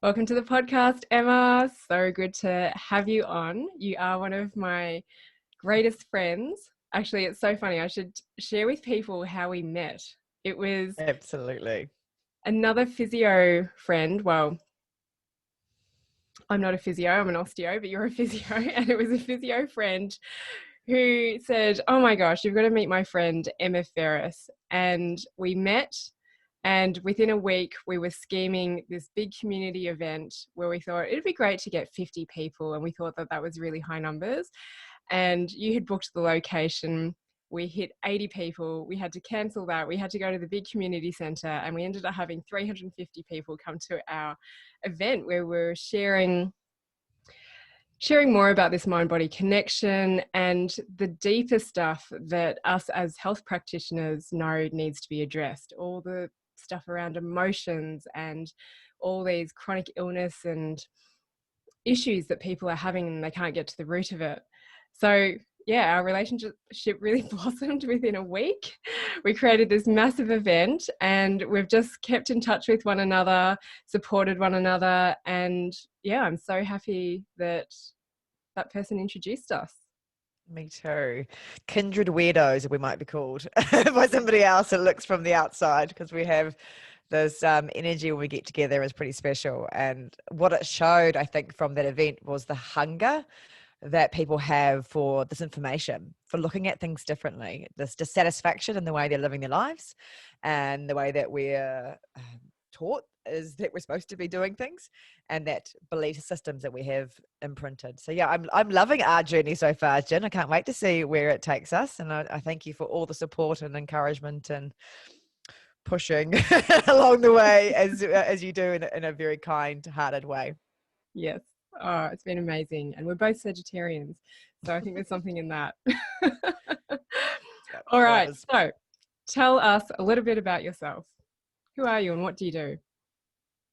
Welcome to the podcast, Emma. So good to have you on. You are one of my greatest friends. Actually, it's so funny. I should share with people how we met. It was Absolutely. another physio friend. Well, I'm not a physio, I'm an osteo, but you're a physio. And it was a physio friend who said, "Oh my gosh, you've got to meet my friend, Emma Ferris." And we met. And within a week, we were scheming this big community event where we thought it'd be great to get 50 people. And we thought that that was really high numbers. And you had booked the location. We hit 80 people. We had to cancel that. We had to go to the big community centre. And we ended up having 350 people come to our event where we're sharing more about this mind-body connection and the deeper stuff that us as health practitioners know needs to be addressed. All the stuff around emotions and all these chronic illness and issues that people are having and they can't get to the root of it. So yeah, our relationship really blossomed within a week. We created this massive event and we've just kept in touch with one another, supported one another, and yeah, I'm so happy that that person introduced us. Me too. Kindred weirdos, we might be called by somebody else that looks from the outside, because we have this energy when we get together is pretty special. And what it showed, I think, from that event was the hunger that people have for this information, for looking at things differently, this dissatisfaction in the way they're living their lives and the way that we're taught is that we're supposed to be doing things, and that belief systems that we have imprinted. So yeah, I'm loving our journey so far, Jen. I can't wait to see where it takes us, and I thank you for all the support and encouragement and pushing along the way as you do in a very kind-hearted way. Yes. Oh, it's been amazing. And we're both Sagittarians. So I think there's something in that. Yeah, All there right. is. So tell us a little bit about yourself. Who are you and what do you do?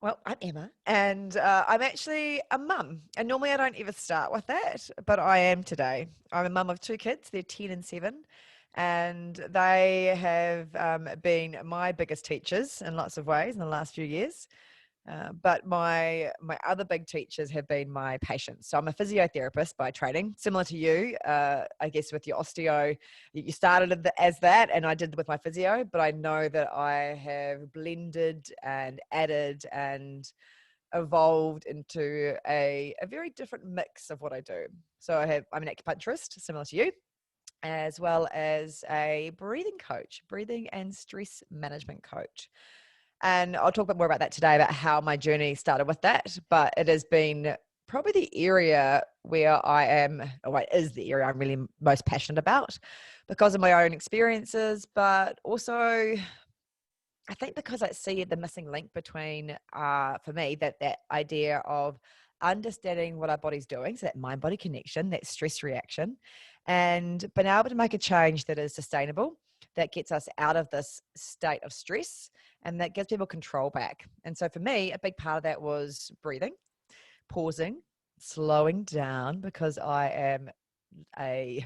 Well, I'm Emma, and I'm actually a mum. And normally I don't ever start with that, but I am today. I'm a mum of two kids. They're 10 and 7, and they have been my biggest teachers in lots of ways in the last few years. But my other big teachers have been my patients. So I'm a physiotherapist by training, similar to you. I guess with your osteo, you started as that, and I did with my physio. But I know that I have blended and added and evolved into a very different mix of what I do. So I'm an acupuncturist, similar to you, as well as a breathing coach, breathing and stress management coach. And I'll talk a bit more about that today, about how my journey started with that. But it has been probably the area where I am, or it is the area I'm really most passionate about because of my own experiences, but also I think because I see the missing link between, for me, that idea of understanding what our body's doing, so that mind-body connection, that stress reaction, and being able to make a change that is sustainable, that gets us out of this state of stress, and that gives people control back. And so for me, a big part of that was breathing, pausing, slowing down, because I am a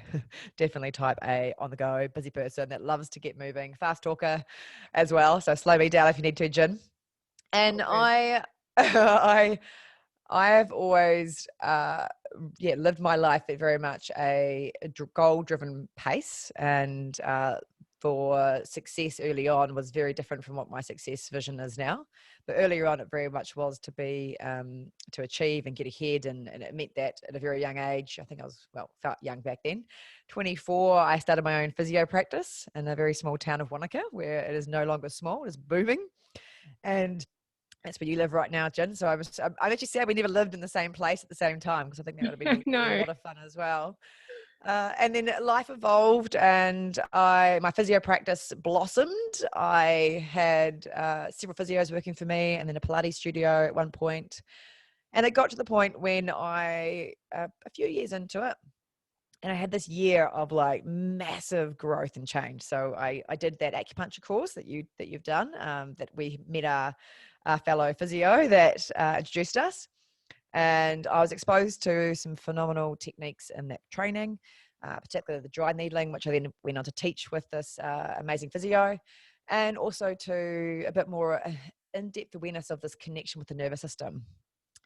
definitely type A, on the go, busy person that loves to get moving, fast talker as well. So slow me down if you need to, Jin. And All good. I have always lived my life at very much a goal driven pace, and for success early on was very different from what my success vision is now. But earlier on, it very much was to be to achieve and get ahead, and it meant that at a very young age. I think I was, well, felt young back then. 24, I started my own physio practice in a very small town of Wanaka, where it is no longer small; it is booming, and that's where you live right now, Jen. So I'm actually sad we never lived in the same place at the same time, because I think that would have been a No. lot of fun as well. And then life evolved, and my physio practice blossomed. I had several physios working for me, and then a Pilates studio at one point. And it got to the point when a few years into it, and I had this year of like massive growth and change. So I did that acupuncture course that you've done, that we met our fellow physio that introduced us. And I was exposed to some phenomenal techniques in that training, particularly the dry needling, which I then went on to teach with this amazing physio, and also to a bit more in-depth awareness of this connection with the nervous system.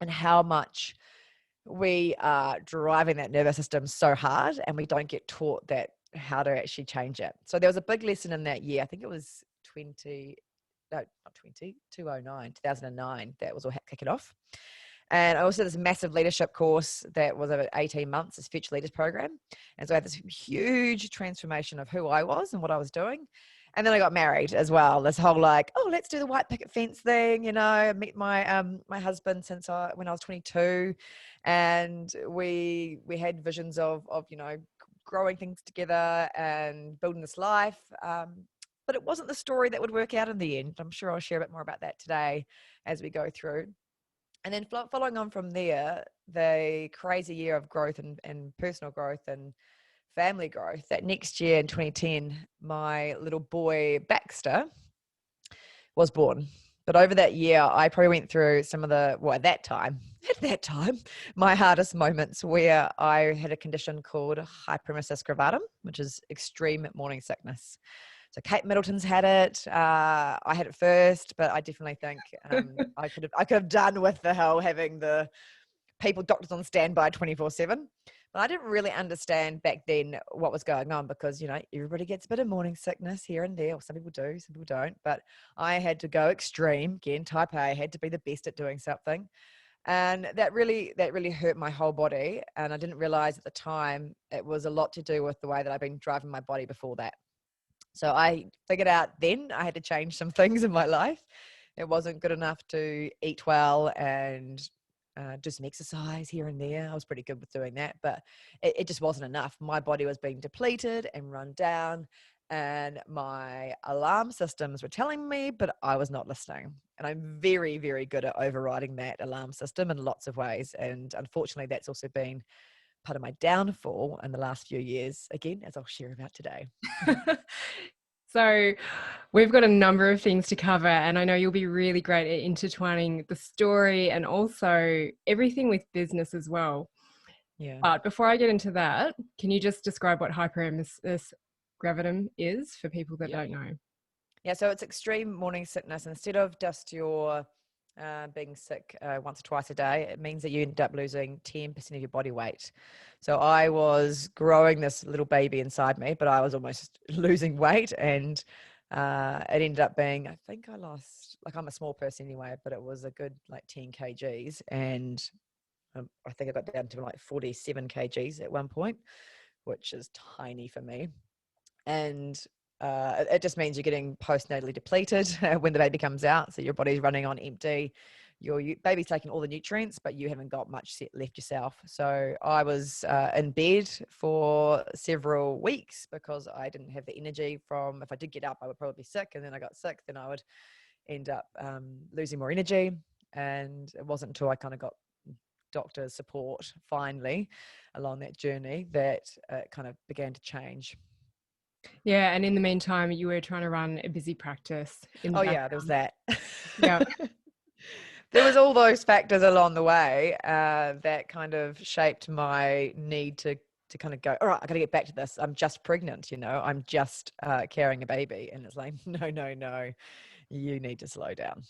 and how much we are driving that nervous system so hard, and we don't get taught that how to actually change it. So there was a big lesson in that year. I think it was 2009, that was all kicking off. And I also did this massive leadership course that was about 18 months, this Future Leaders program. And so I had this huge transformation of who I was and what I was doing. And then I got married as well. This whole like, oh, let's do the white picket fence thing. You know, I met my husband when I was 22, and we had visions of growing things together and building this life. But it wasn't the story that would work out in the end. I'm sure I'll share a bit more about that today as we go through. And then following on from there, the crazy year of growth and personal growth and family growth, that next year in 2010, my little boy Baxter was born. But over that year, I probably went through some of at that time, my hardest moments, where I had a condition called hyperemesis gravidarum, which is extreme morning sickness. So Kate Middleton's had it. I had it first, but I definitely think I could have done with the hell having the doctors on standby 24/7. But I didn't really understand back then what was going on, because everybody gets a bit of morning sickness here and there. Or some people do, some people don't. But I had to go extreme. Again, type A, had to be the best at doing something. And that really hurt my whole body. And I didn't realize at the time it was a lot to do with the way that I've been driving my body before that. So I figured out then I had to change some things in my life. It wasn't good enough to eat well and do some exercise here and there. I was pretty good with doing that, but it just wasn't enough. My body was being depleted and run down, and my alarm systems were telling me, but I was not listening. And I'm very, very good at overriding that alarm system in lots of ways. And unfortunately, that's also been part of my downfall in the last few years, again, as I'll share about today. So we've got a number of things to cover, and I know you'll be really great at intertwining the story and also everything with business as well. Yeah. But before I get into that, can you just describe what hyperemesis gravidarum is for people that don't know? Yeah, so it's extreme morning sickness. Instead of just your being sick once or twice a day, it means that you end up losing 10% of your body weight. So I was growing this little baby inside me, but I was almost losing weight, and it ended up being, I think I lost, like, I'm a small person anyway, but it was a good like 10 kgs. And I think I got down to like 47 kgs at one point, which is tiny for me. And it just means you're getting postnatally depleted when the baby comes out. So your body's running on empty. Your baby's taking all the nutrients, but you haven't got much left yourself. So I was in bed for several weeks because I didn't have the energy from, if I did get up, I would probably be sick. And then I got sick, then I would end up losing more energy. And it wasn't until I kind of got doctor support finally along that journey that it kind of began to change. Yeah, and in the meantime, you were trying to run a busy practice in the background. Yeah, there was that. Yeah. There was all those factors along the way that kind of shaped my need to kind of go, all right, I got to get back to this. I'm just pregnant, I'm just carrying a baby. And it's like, no, you need to slow down.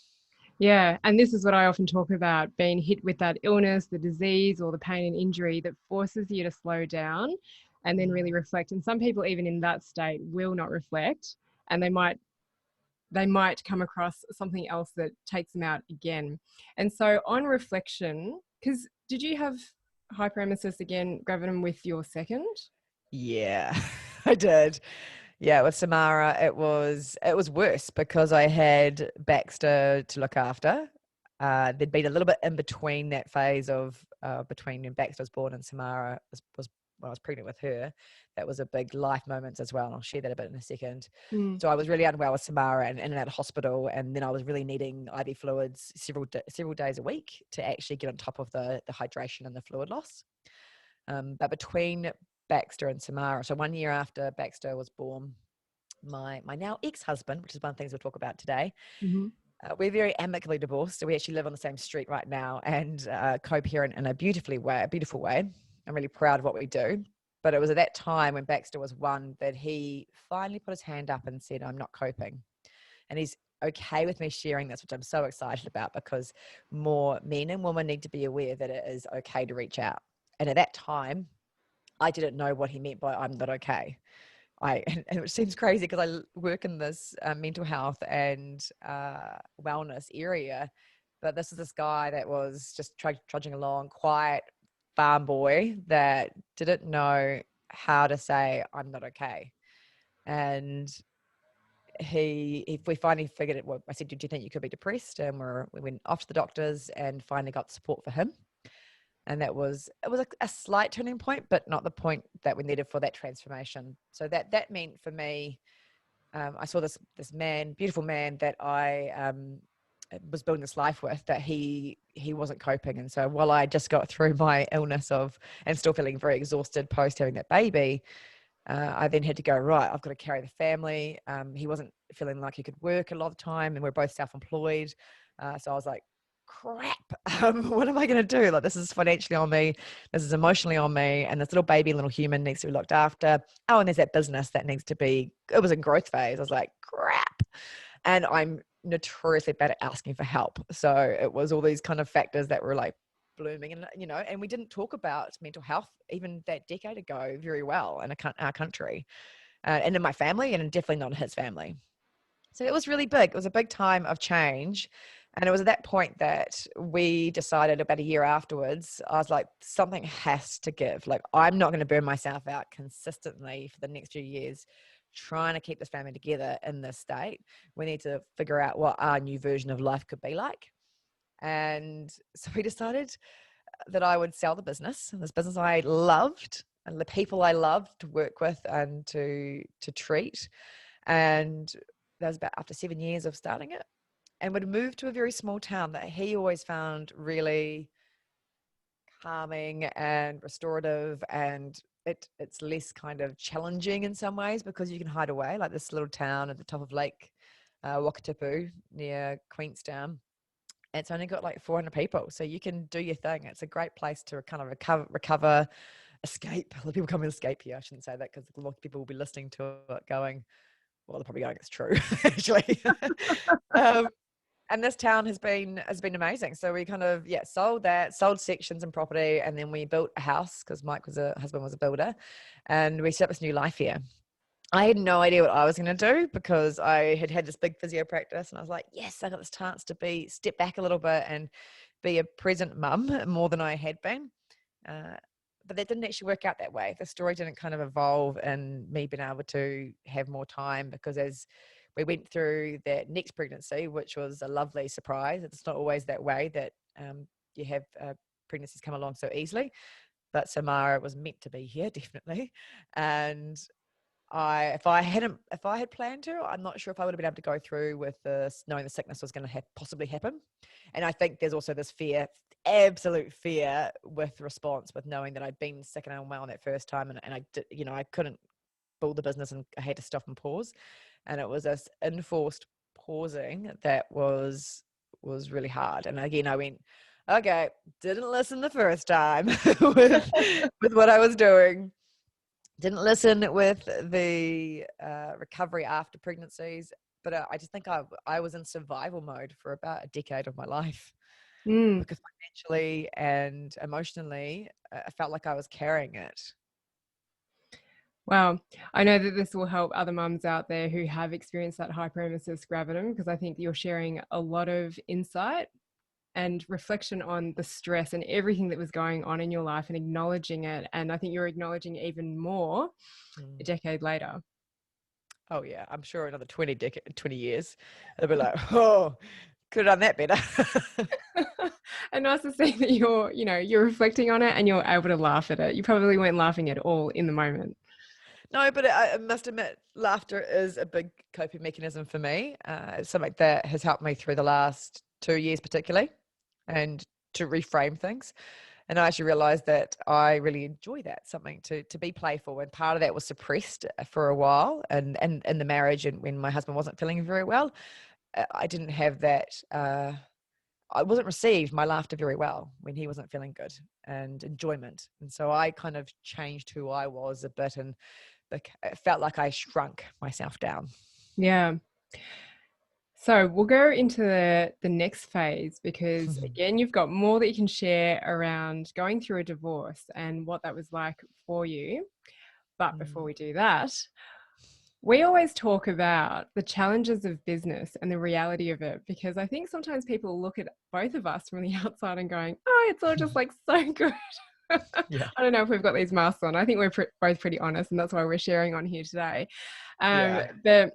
Yeah, and this is what I often talk about, being hit with that illness, the disease, or the pain and injury that forces you to slow down and then really reflect. And some people, even in that state, will not reflect, and they might come across something else that takes them out again. And so on reflection, because did you have hyperemesis again, gravidarum, with your second? Yeah, I did. Yeah, with Samara, it was worse because I had Baxter to look after. There'd been a little bit in between that phase of between when Baxter was born and Samara was when I was pregnant with her. That was a big life moment as well, and I'll share that a bit in a second. So I was really unwell with Samara and in and out of hospital, and then I was really needing IV fluids several days a week to actually get on top of the hydration and the fluid loss. But between Baxter and Samara, so 1 year after Baxter was born, my now ex-husband, which is one of the things we'll talk about today, we're very amicably divorced. So we actually live on the same street right now and co-parent in a beautiful way. I'm really proud of what we do. But it was at that time when Baxter was one that he finally put his hand up and said, I'm not coping. And he's okay with me sharing this, which I'm so excited about, because more men and women need to be aware that it is okay to reach out. And at that time, I didn't know what he meant by I'm not okay. And it seems crazy because I work in this mental health and wellness area, but this is this guy that was just trudging along, quiet farm boy that didn't know how to say I'm not okay. And we finally figured it. Well, I said, "Do you think you could be depressed?" And we went off to the doctors and finally got support for him. And it was a slight turning point, but not the point that we needed for that transformation. So that meant for me, I saw this man, beautiful man that I was building this life with, that he wasn't coping. And so while I just got through my illness and still feeling very exhausted post having that baby, I then had to go, right, I've got to carry the family. He wasn't feeling like he could work a lot of the time, and we're both self-employed. So I was like, crap, what am I going to do? Like, this is financially on me, this is emotionally on me, and this little human needs to be looked after. Oh, and there's that business that needs to be, it was in growth phase. I was like, crap. And I'm notoriously bad at asking for help. So it was all these kind of factors that were like blooming, and and we didn't talk about mental health even that decade ago very well in our country, and in my family, and definitely not in his family. So it was really big. It was a big time of change. And it was at that point that we decided, about a year afterwards, I was like, something has to give. Like, I'm not going to burn myself out consistently for the next few years trying to keep this family together in this state. We need to figure out what our new version of life could be like. And so we decided that I would sell this business I loved, and the people I loved to work with and to treat. And that was about after 7 years of starting it, and would move to a very small town that he always found really calming and restorative, and it's less kind of challenging in some ways because you can hide away, like this little town at the top of Lake Wakatipu near Queenstown. It's only got like 400 people, so you can do your thing. It's a great place to kind of recover, escape. A lot of people come and escape here. I shouldn't say that because a lot of people will be listening to it going, well, they're probably going, it's true, actually. um, and this town has been amazing. So we kind of sold sections and property, and then we built a house because husband was a builder, and we set up this new life here. I had no idea what I was going to do because I had this big physio practice, and I was like, yes, I got this chance to step back a little bit and be a present mum more than I had been. But that didn't actually work out that way. The story didn't kind of evolve in me being able to have more time, because as we went through that next pregnancy, which was a lovely surprise, it's not always that way that you have pregnancies come along so easily. But Samara was meant to be here, definitely. And if I had planned to, I'm not sure if I would have been able to go through with this, knowing the sickness was going to possibly happen. And I think there's also this fear, absolute fear with response, with knowing that I'd been sick and unwell that first time, and I did, I couldn't build the business, and I had to stop and pause. And it was this enforced pausing that was really hard. And again, I went, okay, didn't listen the first time with what I was doing. Didn't listen with the recovery after pregnancies, but I just think I was in survival mode for about a decade of my life, because financially and emotionally, I felt like I was carrying it. Wow. I know that this will help other mums out there who have experienced that hyperemesis gravidum, because I think you're sharing a lot of insight and reflection on the stress and everything that was going on in your life and acknowledging it. And I think you're acknowledging even more a decade later. Oh yeah, I'm sure another 20 years, it'll be like, oh, could have done that better. And nice to see that you're reflecting on it and you're able to laugh at it. You probably weren't laughing at all in the moment. No, but I must admit, laughter is a big coping mechanism for me. It's something that has helped me through the last 2 years, particularly, and to reframe things. And I actually realized that I really enjoy that, something to be playful. And part of that was suppressed for a while, and in the marriage, and when my husband wasn't feeling very well, I didn't have that. I wasn't received my laughter very well when he wasn't feeling good, and enjoyment. And so I kind of changed who I was a bit, and it felt like I shrunk myself down. Yeah. So we'll go into the next phase because, again, you've got more that you can share around going through a divorce and what that was like for you. But before Mm. we do that, we always talk about the challenges of business and the reality of it, because I think sometimes people look at both of us from the outside and going, oh, it's all just like so good. I Yeah. don't know if we've got these masks on. I think we're both pretty honest, and that's why we're sharing on here today. Yeah. But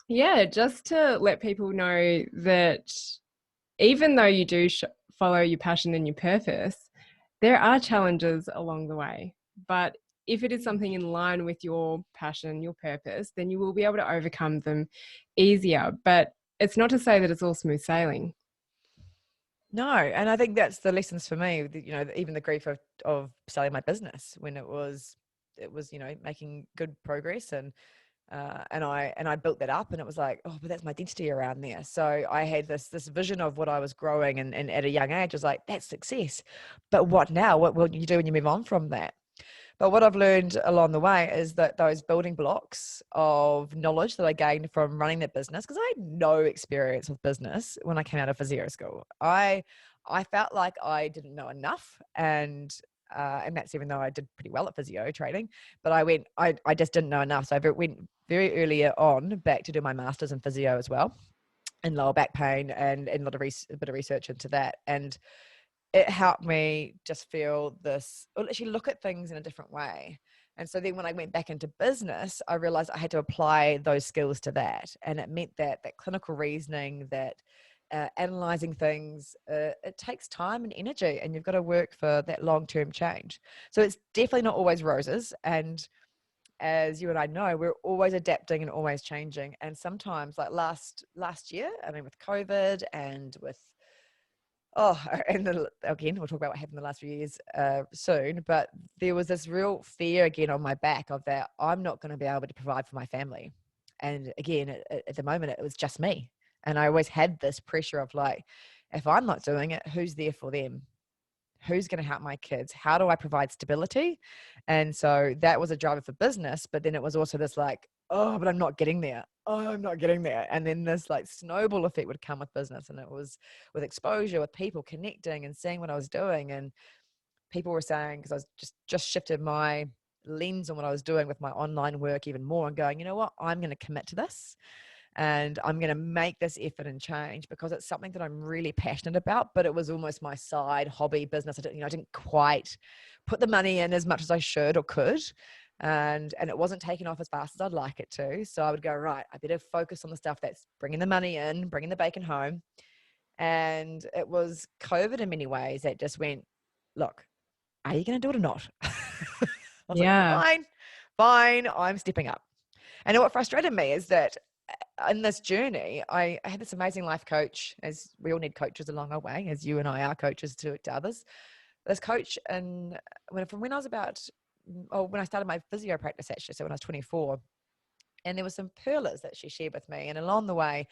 yeah, just to let people know that even though you do follow your passion and your purpose, there are challenges along the way. But if it is something in line with your passion, your purpose, then you will be able to overcome them easier. But it's not to say that it's all smooth sailing. No, and I think that's the lessons for me. You know, even the grief of selling my business when it was making good progress, and I built that up, and it was like, oh, but that's my identity around there. So I had this vision of what I was growing, and at a young age, I was like, that's success. But what now? What will you do when you move on from that? But what I've learned along the way is that those building blocks of knowledge that I gained from running that business, because I had no experience with business when I came out of physio school. I felt like I didn't know enough, and that's even though I did pretty well at physio training. But I just didn't know enough, so I went very early on back to do my master's in physio as well, in lower back pain, and a bit of research into that. And it helped me just feel this, or actually look at things in a different way. And so then when I went back into business, I realized I had to apply those skills to that. And it meant that clinical reasoning, that analyzing things, it takes time and energy, and you've got to work for that long-term change. So it's definitely not always roses. And as you and I know, we're always adapting and always changing. And sometimes, like last year, I mean, with COVID and with again, we'll talk about what happened in the last few years soon. But there was this real fear again on my back of that I'm not going to be able to provide for my family. And again, at the moment, it was just me. And I always had this pressure of like, if I'm not doing it, who's there for them? Who's going to help my kids? How do I provide stability? And so that was a driver for business. But then it was also this like, oh, but I'm not getting there. Oh, I'm not getting there. And then this like snowball effect would come with business. And it was with exposure, with people connecting and seeing what I was doing. And people were saying, because I was just shifted my lens on what I was doing with my online work even more, and going, you know what, I'm going to commit to this. And I'm going to make this effort and change because it's something that I'm really passionate about. But it was almost my side hobby business. I didn't quite put the money in as much as I should or could. And it wasn't taking off as fast as I'd like it to. So I would go, right, I better focus on the stuff that's bringing the money in, bringing the bacon home. And it was COVID in many ways that just went, look, are you going to do it or not? I was like, Yeah. fine, I'm stepping up. And what frustrated me is that in this journey, I had this amazing life coach, as we all need coaches along our way, as you and I are coaches to others. This coach, and when I was when I started my physio practice, actually, so when I was 24, and there were some pearlers that she shared with me. And along the way,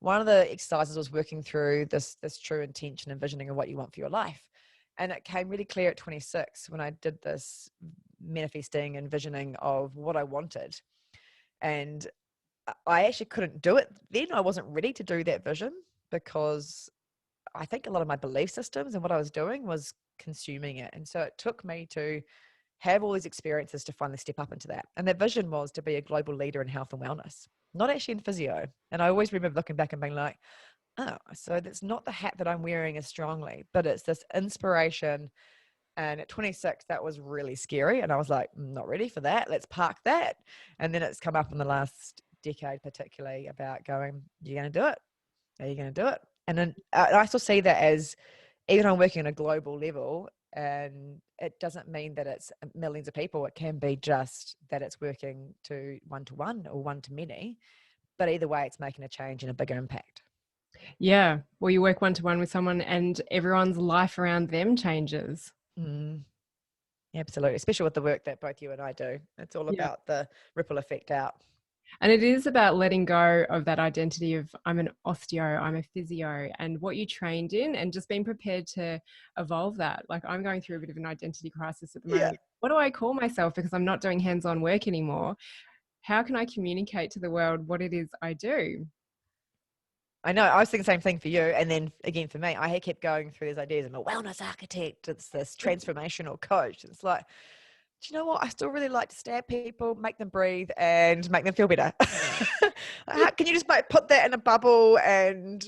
one of the exercises was working through this true intention and visioning of what you want for your life. And it came really clear at 26 when I did this manifesting and visioning of what I wanted. And I actually couldn't do it then. I wasn't ready to do that vision because I think a lot of my belief systems and what I was doing was consuming it. And so it took me to have all these experiences to finally step up into that. And that vision was to be a global leader in health and wellness, not actually in physio. And I always remember looking back and being like, oh, so that's not the hat that I'm wearing as strongly, but it's this inspiration. And at 26, that was really scary. And I was like, not ready for that. Let's park that. And then it's come up in the last decade, particularly about going, you're going to do it. Are you going to do it? And then I still see that as, even I'm working on a global level, and it doesn't mean that it's millions of people. It can be just that it's working to one or one to many. But either way, it's making a change and a bigger impact. Yeah. Well, you work one to one with someone and everyone's life around them changes. Mm, absolutely. Especially with the work that both you and I do. It's all Yeah. about the ripple effect out. And it is about letting go of that identity of I'm an osteo, I'm a physio, and what you trained in, and just being prepared to evolve that. Like I'm going through a bit of an identity crisis at the Yeah. moment. What do I call myself because I'm not doing hands-on work anymore? How can I communicate to the world what it is I do? I know. I was thinking the same thing for you. And then again, for me, I kept going through these ideas. I'm a wellness architect. It's this transformational coach. It's like, do you know what? I still really like to stab people, make them breathe, and make them feel better. Can you just put that in a bubble? And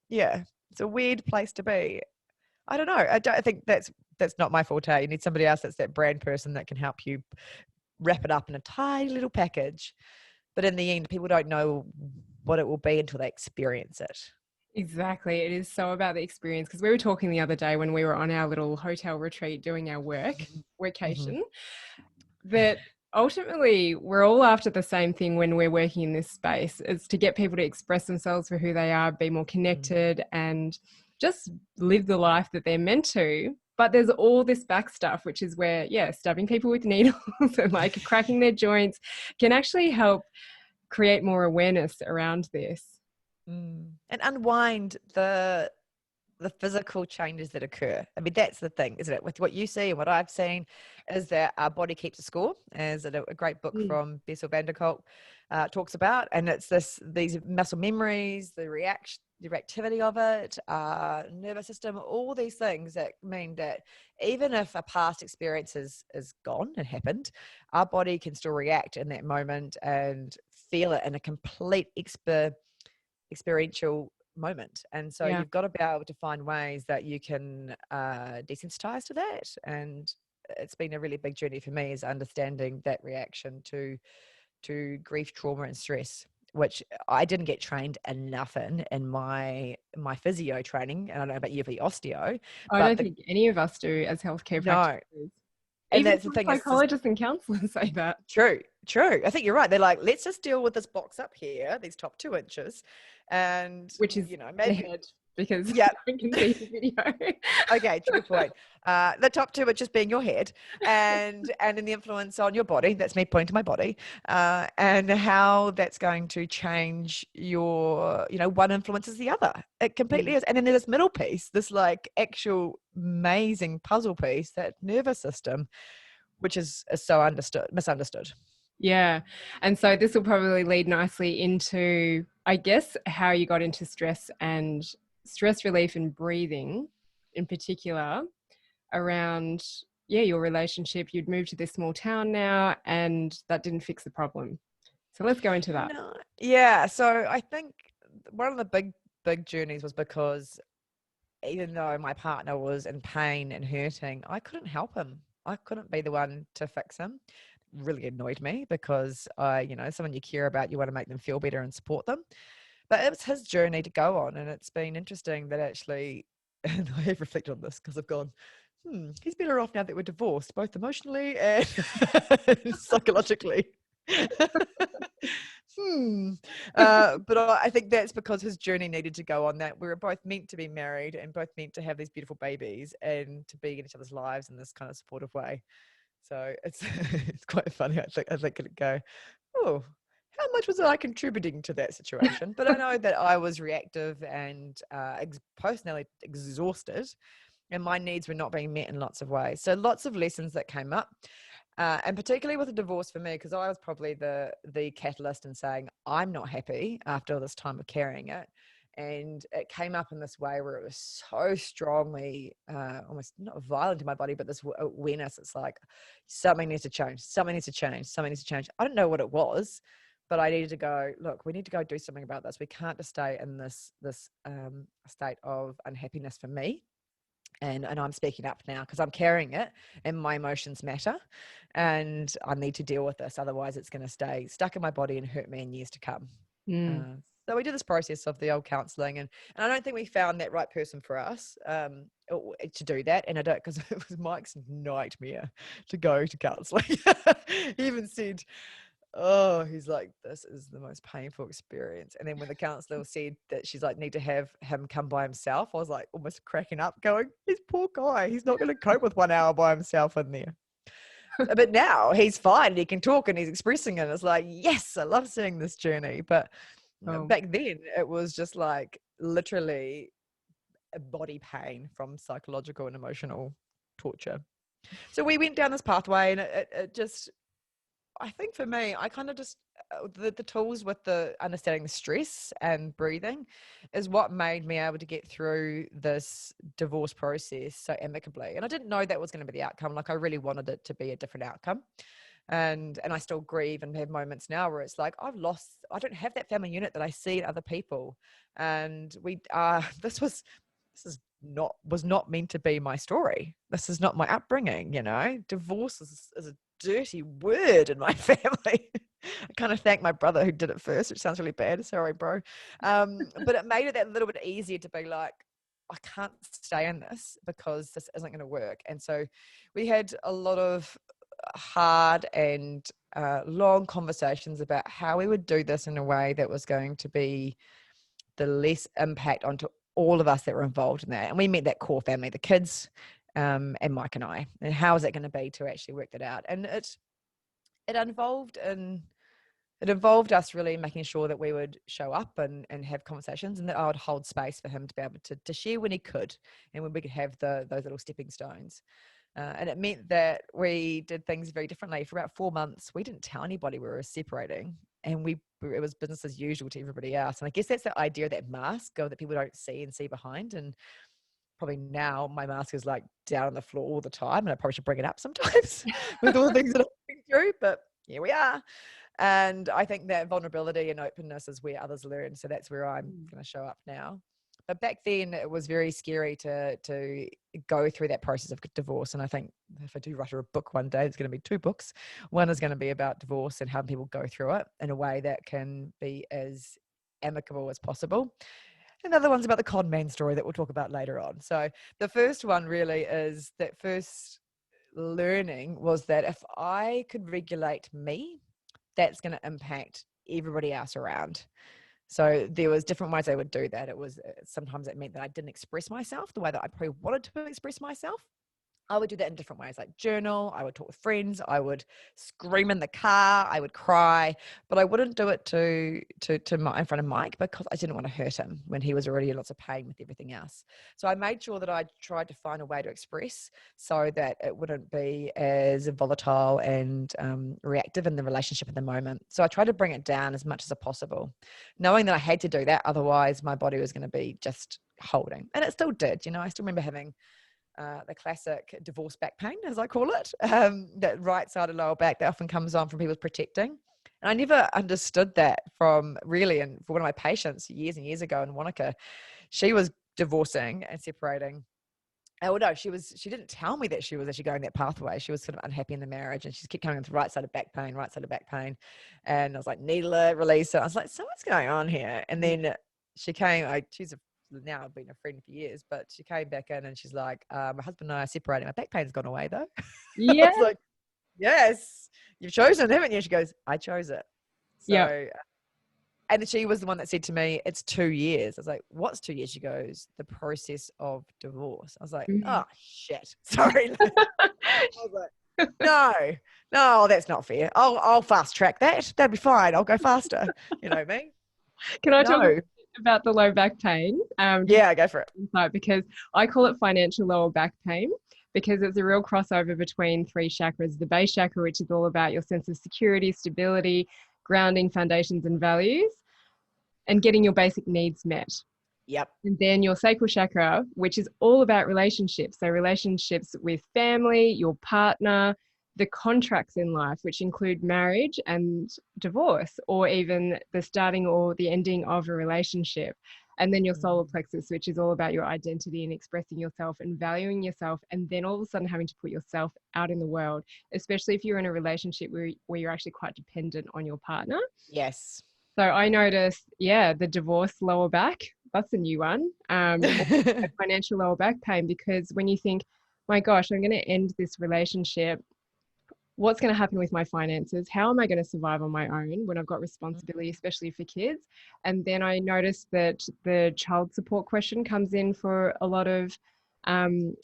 yeah, it's a weird place to be. I don't know. I think that's not my forte. You need somebody else that's that brand person that can help you wrap it up in a tiny little package. But in the end, people don't know what it will be until they experience it. Exactly. It is so about the experience, because we were talking the other day when we were on our little hotel retreat doing our Mm-hmm. workation, that ultimately we're all after the same thing when we're working in this space. It's to get people to express themselves for who they are, be more connected, and just live the life that they're meant to. But there's all this back stuff, which is where, yeah, stabbing people with needles and like cracking their joints can actually help create more awareness around this. And unwind the physical changes that occur. I mean, that's the thing, isn't it? With what you see and what I've seen, is that our body keeps a score, as a great book from Bessel van der Kolk talks about. And it's these muscle memories, the reactivity of it, nervous system, all these things that mean that even if a past experience is gone and happened, our body can still react in that moment and feel it in a complete experiential moment. And so Yeah. you've got to be able to find ways that you can desensitize to that. And it's been a really big journey for me, is understanding that reaction to grief, trauma, and stress, which I didn't get trained enough in my physio training. And I don't know about you for the osteo, I but don't think any of us do as healthcare no. practitioners. And Even that's the some thing, is psychologists and counselors say that. true. I think you're right. They're like, let's just deal with this box up here, these top 2 inches. And, Which is the maybe, head, because yeah. I can see the video. Okay, good point. The top 2 inches being your head, and then the influence on your body. That's me pointing to my body, and how that's going to change your, one influences the other. It completely is. And then there's this middle piece, this like actual amazing puzzle piece, that nervous system, which is so misunderstood. Yeah. And so this will probably lead nicely into, I guess, how you got into stress and stress relief and breathing in particular around, yeah, your relationship. You'd moved to this small town now, and that didn't fix the problem. So let's go into that. No, yeah. So I think one of the big journeys was because even though my partner was in pain and hurting, I couldn't help him. I couldn't be the one to fix him. Really annoyed me, because someone you care about, you want to make them feel better and support them. But it was his journey to go on, and it's been interesting that actually, and I have reflected on this because I've gone, he's better off now that we're divorced, both emotionally and psychologically. But I think that's because his journey needed to go on, that we were both meant to be married and both meant to have these beautiful babies and to be in each other's lives in this kind of supportive way. So it's it's quite funny. I think it'd go, oh, how much was I contributing to that situation? But I know that I was reactive and personally exhausted, and my needs were not being met in lots of ways. So lots of lessons that came up. And particularly with a divorce for me, because I was probably the catalyst in saying, I'm not happy after all this time of carrying it. And it came up in this way where it was so strongly, almost not violent in my body, but this awareness. It's like, something needs to change. Something needs to change. Something needs to change. I don't know what it was, but I needed to go, look, we need to go do something about this. We can't just stay in this state of unhappiness for me. And I'm speaking up now because I'm carrying it and my emotions matter, and I need to deal with this. Otherwise it's going to stay stuck in my body and hurt me in years to come. So we did this process of the old counselling, and I don't think we found that right person for us to do that. And I don't, because it was Mike's nightmare to go to counselling. He even said, oh, he's like, this is the most painful experience. And then when the counsellor said that she's like, need to have him come by himself, I was like almost cracking up going, this poor guy, he's not going to cope with 1 hour by himself in there. But now he's fine and he can talk and he's expressing it. It's like, yes, I love seeing this journey. But back then it was just like literally a body pain from psychological and emotional torture. So we went down this pathway, and it just, I think for me, I kind of just the tools with the understanding the stress and breathing is what made me able to get through this divorce process so amicably. And I didn't know that was going to be the outcome. Like, I really wanted it to be a different outcome. And I still grieve and have moments now where it's like, I don't have that family unit that I see in other people. And was not meant to be my story. This is not my upbringing, Divorce is a dirty word in my family. I kind of thank my brother who did it first, which sounds really bad. Sorry, bro. But it made it that little bit easier to be like, I can't stay in this because this isn't going to work. And so we had a lot of hard and long conversations about how we would do this in a way that was going to be the less impact onto all of us that were involved in that. And we met that core family, the kids, and Mike and I, and how is it going to be to actually work that out. And it involved us really making sure that we would show up and have conversations, and that I would hold space for him to be able to share when he could, and when we could have those little stepping stones. And it meant that we did things very differently. For about 4 months, we didn't tell anybody we were separating, and it was business as usual to everybody else. And I guess that's the idea of that mask that people don't see behind. And probably now my mask is like down on the floor all the time, and I probably should bring it up sometimes with all the things that I've been through. But here we are. And I think that vulnerability and openness is where others learn. So that's where I'm going to show up now. But back then it was very scary to go through that process of divorce. And I think if I do write a book one day, there's going to be 2 books. One is going to be about divorce and how people go through it in a way that can be as amicable as possible. Another one's about the con man story that we'll talk about later on. So the first one really is that first learning was that if I could regulate me, that's going to impact everybody else around. So there was different ways I would do that. It was sometimes it meant that I didn't express myself the way that I probably wanted to express myself. I would do that in different ways, like journal. I would talk with friends. I would scream in the car. I would cry, but I wouldn't do it in front of Mike because I didn't want to hurt him when he was already in lots of pain with everything else. So I made sure that I tried to find a way to express so that it wouldn't be as volatile and reactive in the relationship at the moment. So I tried to bring it down as much as possible, knowing that I had to do that. Otherwise, my body was going to be just holding, and it still did. I still remember having the classic divorce back pain, as I call it, that right side of lower back that often comes on from people protecting. And I never understood that from really, and for one of my patients years and years ago in Wanaka, she was divorcing and separating. Oh no, she didn't tell me that she was actually going that pathway. She was sort of unhappy in the marriage, and she kept coming with right side of back pain. And I was like, needle it, release it. I was like, so what's going on here? And then she came, she's now I've been a friend for years, but she came back in and she's like, my husband and I are separating. My back pain's gone away though. Yeah. I was like, yes, you've chosen, haven't you? She goes, I chose it. So, yeah. And she was the one that said to me, it's 2 years. I was like, what's 2 years? She goes, the process of divorce. I was like, oh shit, sorry. I was like, no, that's not fair. I'll fast track that. That'd be fine. I'll go faster. You know me. Can I talk about the low back pain? Yeah, go for it. Because I call it financial lower back pain, because it's a real crossover between 3 chakras. The base chakra, which is all about your sense of security, stability, grounding, foundations, and values, and getting your basic needs met. Yep. And then your sacral chakra, which is all about relationships. So relationships with family, your partner, the contracts in life, which include marriage and divorce, or even the starting or the ending of a relationship. And then your solar plexus, which is all about your identity and expressing yourself and valuing yourself, and then all of a sudden having to put yourself out in the world, especially if you're in a relationship where you're actually quite dependent on your partner. Yes. So I noticed, the divorce lower back, that's a new one, financial lower back pain, because when you think, my gosh, I'm going to end this relationship, what's going to happen with my finances? How am I going to survive on my own when I've got responsibility, especially for kids? And then I noticed that the child support question comes in for a lot of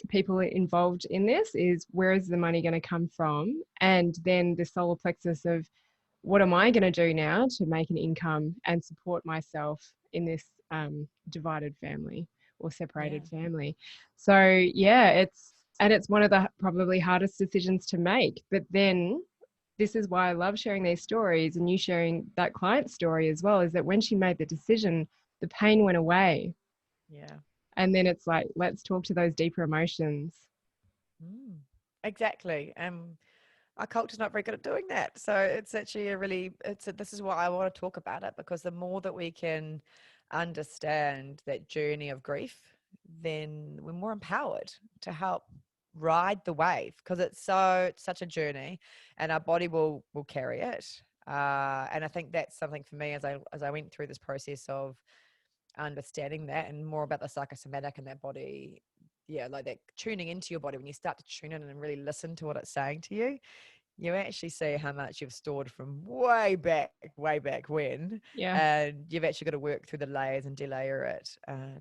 people involved in this, is where is the money going to come from? And then the solar plexus of, what am I going to do now to make an income and support myself in this divided family or separated family? So it's one of the probably hardest decisions to make. But then this is why I love sharing these stories and you sharing that client's story as well, is that when she made the decision, the pain went away. Yeah. And then it's like, let's talk to those deeper emotions. Mm. Exactly. Our culture's not very good at doing that. So it's actually this is why I want to talk about it, because the more that we can understand that journey of grief, then we're more empowered to help ride the wave, because it's such a journey, and our body will carry it. And I think that's something for me as I went through this process of understanding that and more about the psychosomatic and that body. Yeah, like that tuning into your body. When you start to tune in and really listen to what it's saying to you, you actually see how much you've stored from way back when, Yeah. and you've actually got to work through the layers and delayer it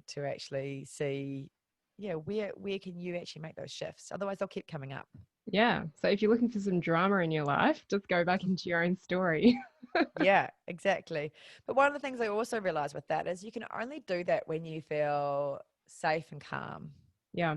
to actually see, yeah, where can you actually make those shifts? Otherwise, they'll keep coming up. Yeah. So if you're looking for some drama in your life, just go back into your own story. Yeah, exactly. But one of the things I also realized with that is you can only do that when you feel safe and calm. Yeah.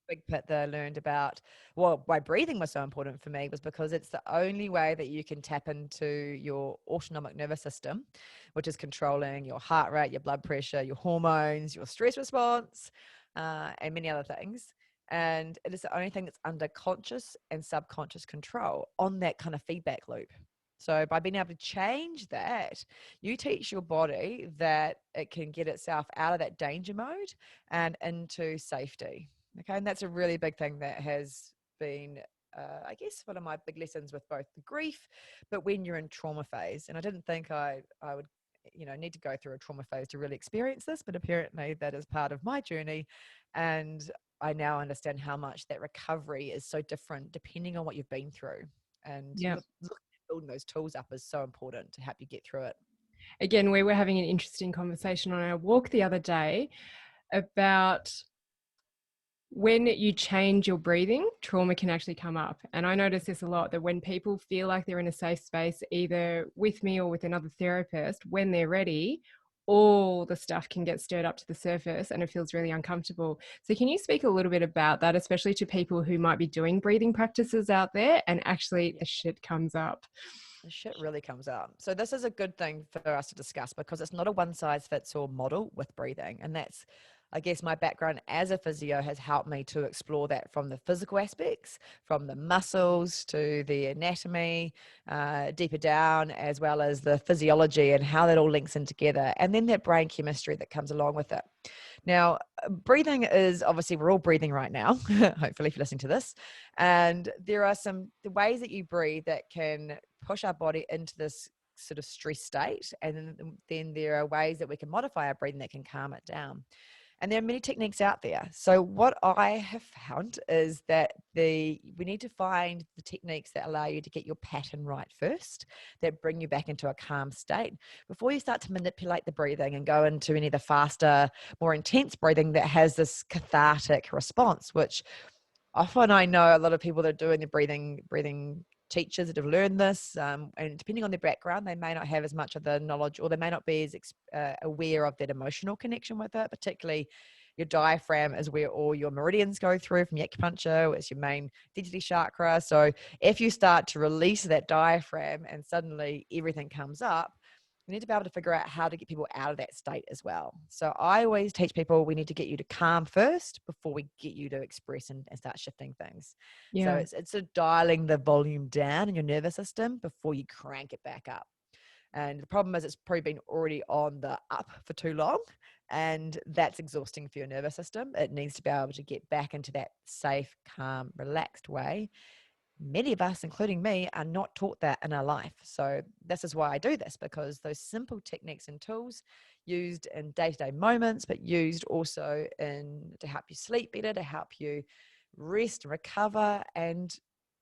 Big bit that I learned about, well, why breathing was so important for me was because it's the only way that you can tap into your autonomic nervous system, which is controlling your heart rate, your blood pressure, your hormones, your stress response, and many other things. And it is the only thing that's under conscious and subconscious control on that kind of feedback loop. So by being able to change that, you teach your body that it can get itself out of that danger mode and into safety. Okay, and that's a really big thing that has been, I guess, one of my big lessons with both the grief, but when you're in trauma phase. And I didn't think I would, need to go through a trauma phase to really experience this, but apparently that is part of my journey. And I now understand how much that recovery is so different depending on what you've been through. And Yeah. building those tools up is so important to help you get through it. Again, we were having an interesting conversation on our walk the other day about when you change your breathing, trauma can actually come up. And I notice this a lot, that when people feel like they're in a safe space, either with me or with another therapist, when they're ready, all the stuff can get stirred up to the surface and it feels really uncomfortable. So can you speak a little bit about that, especially to people who might be doing breathing practices out there and actually Yeah. the shit comes up? The shit really comes out. So this is a good thing for us to discuss, because it's not a one size fits all model with breathing. And that's, I guess, my background as a physio has helped me to explore that from the physical aspects, from the muscles to the anatomy, deeper down, as well as the physiology and how that all links in together. And then that brain chemistry that comes along with it. Now, breathing is obviously, we're all breathing right now, hopefully, if you're listening to this. And there are the ways that you breathe that can push our body into this sort of stress state. And then there are ways that we can modify our breathing that can calm it down. And there are many techniques out there. So what I have found is that we need to find the techniques that allow you to get your pattern right first, that bring you back into a calm state before you start to manipulate the breathing and go into any of the faster, more intense breathing that has this cathartic response, which often I know a lot of people that are doing the breathing teachers that have learned this, and depending on their background, they may not have as much of the knowledge, or they may not be as aware of that emotional connection with it. Particularly, your diaphragm is where all your meridians go through from the acupuncture. It's your main digestive chakra. So if you start to release that diaphragm and suddenly everything comes up, we need to be able to figure out how to get people out of that state as well. So I always teach people, we need to get you to calm first before we get you to express and start shifting things. So Yeah. it's sort of dialing the volume down in your nervous system before you crank it back up. And the problem is it's probably been already on the up for too long, and that's exhausting for your nervous system. It needs to be able to get back into that safe, calm, relaxed way. Many of us, including me, are not taught that in our life. So this is why I do this, because those simple techniques and tools used in day-to-day moments, but used also to help you sleep better, to help you rest, recover, and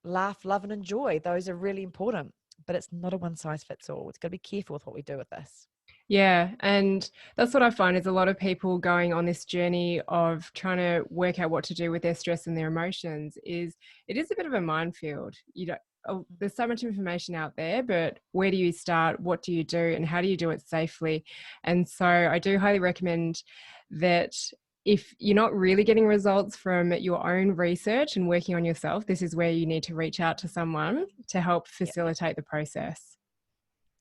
laugh, love, and enjoy. Those are really important, but it's not a one size fits all. It's got to be careful with what we do with this. Yeah, and that's what I find is a lot of people going on this journey of trying to work out what to do with their stress and their emotions is it is a bit of a minefield. You don't, there's so much information out there, but where do you start? What do you do? And how do you do it safely? And so I do highly recommend that if you're not really getting results from your own research and working on yourself, this is where you need to reach out to someone to help Yeah. facilitate the process.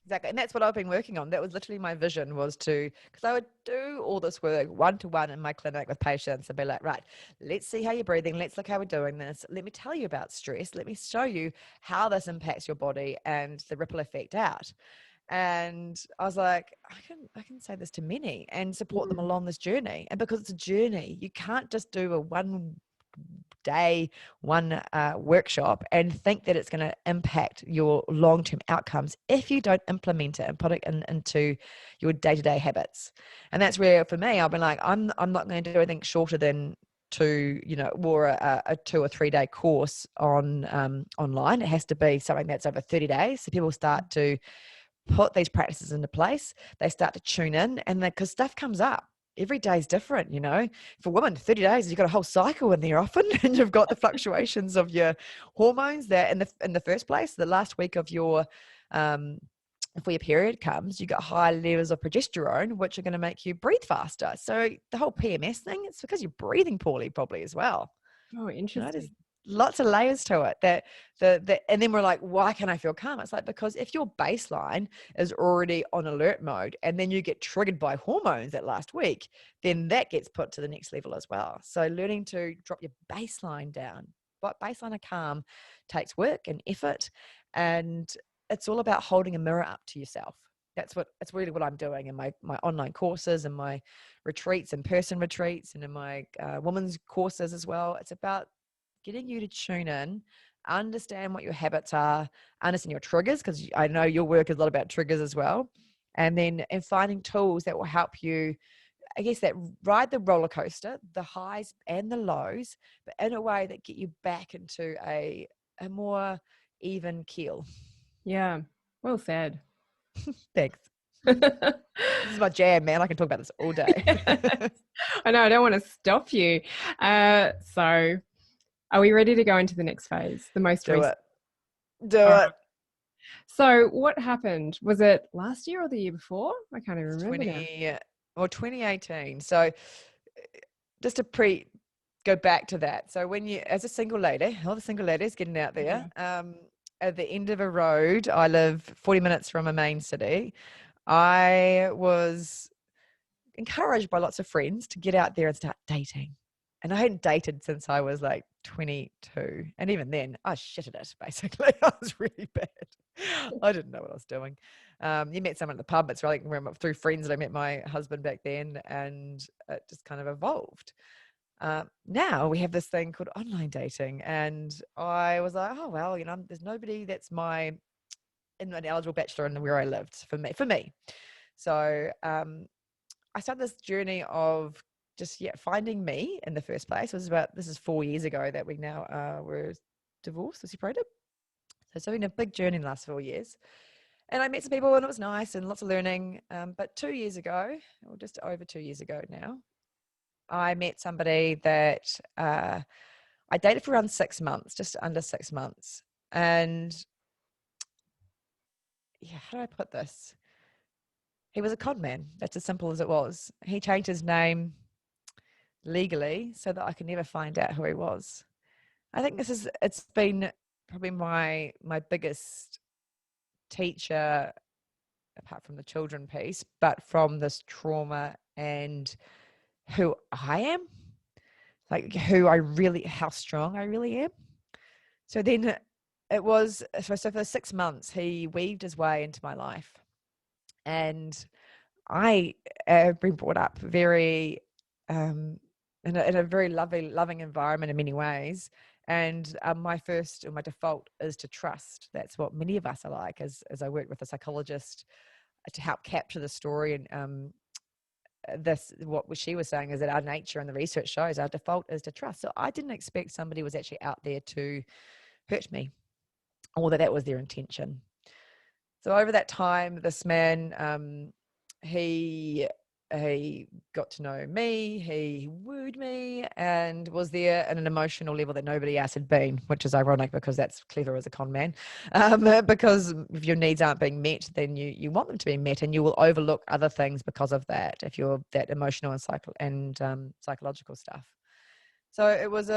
Exactly. And that's what I've been working on. That was literally my vision, was to, because I would do all this work one-to-one in my clinic with patients and be like, right, let's see how you're breathing. Let's look how we're doing this. Let me tell you about stress. Let me show you how this impacts your body and the ripple effect out. And I was like, I can say this to many and support them Mm. along this journey. And because it's a journey, you can't just do a one day, one workshop and think that it's going to impact your long-term outcomes if you don't implement it and put it into your day-to-day habits. And that's where, for me, I've been like, I'm not going to do anything shorter than or a 2 or 3 day course on online. It has to be something that's over 30 days. So people start to put these practices into place. They start to tune in, and because stuff comes up. Every day is different, For women, 30 days, you've got a whole cycle in there often, and you've got the fluctuations of your hormones that in the first place, the last week of your before your period comes, you got high levels of progesterone, which are going to make you breathe faster. So the whole PMS thing, it's because you're breathing poorly, probably as well. Oh, There's interesting. lots of layers to it and then we're like, why can I feel calm? It's like, because if your baseline is already on alert mode and then you get triggered by hormones that last week, then that gets put to the next level as well. So learning to drop your baseline down, but baseline of calm takes work and effort, and it's all about holding a mirror up to yourself. It's really what I'm doing in my online courses and my retreats, in person retreats, and in my women's courses as well. It's about getting you to tune in, understand what your habits are, understand your triggers, because I know your work is a lot about triggers as well. And finding tools that will help you, I guess, that ride the roller coaster, the highs and the lows, but in a way that get you back into a more even keel. Yeah, well said. Thanks. This is my jam, man. I can talk about this all day. I know, I don't want to stop you. So are we ready to go into the next phase, the most Do recent? it. Do All it. right. So what happened? Was it last year or the year before? I can't even It's remember now. 2018. So just to go back to that. So when you, as a single lady, all the single ladies getting out there, at the end of a road, I live 40 minutes from a main city. I was encouraged by lots of friends to get out there and start dating. And I hadn't dated since I was like 22. And even then, I shitted it, basically. I was really bad. I didn't know what I was doing. You met someone at the pub. It's really through friends that I met my husband back then, and it just kind of evolved. Now we have this thing called online dating. And I was like, oh, well, there's nobody that's an eligible bachelor in where I lived for me. So I started this journey of just finding me in the first place. This is 4 years ago that we now were divorced or separated. So it's been a big journey in the last 4 years. And I met some people and it was nice and lots of learning. But 2 years ago, or just over 2 years ago now, I met somebody that I dated for around 6 months, just under 6 months. And how do I put this? He was a con man. That's as simple as it was. He changed his name legally so that I could never find out who he was. I think it's been probably my biggest teacher, apart from the children piece, but from this trauma and who I am, like how strong I really am. So then it was, so for 6 months, he weaved his way into my life. And I have been brought up very, in a very loving environment in many ways. And my default is to trust. That's what many of us are like. As I work with a psychologist to help capture the story, and what she was saying is that our nature and the research shows our default is to trust. So I didn't expect somebody was actually out there to hurt me, or that was their intention. So over that time, this man, he he got to know me, he wooed me, and was there at an emotional level that nobody else had been, which is ironic because that's clever as a con man. Because if your needs aren't being met, then you want them to be met, and you will overlook other things because of that if you're that emotional and psychological stuff. So it was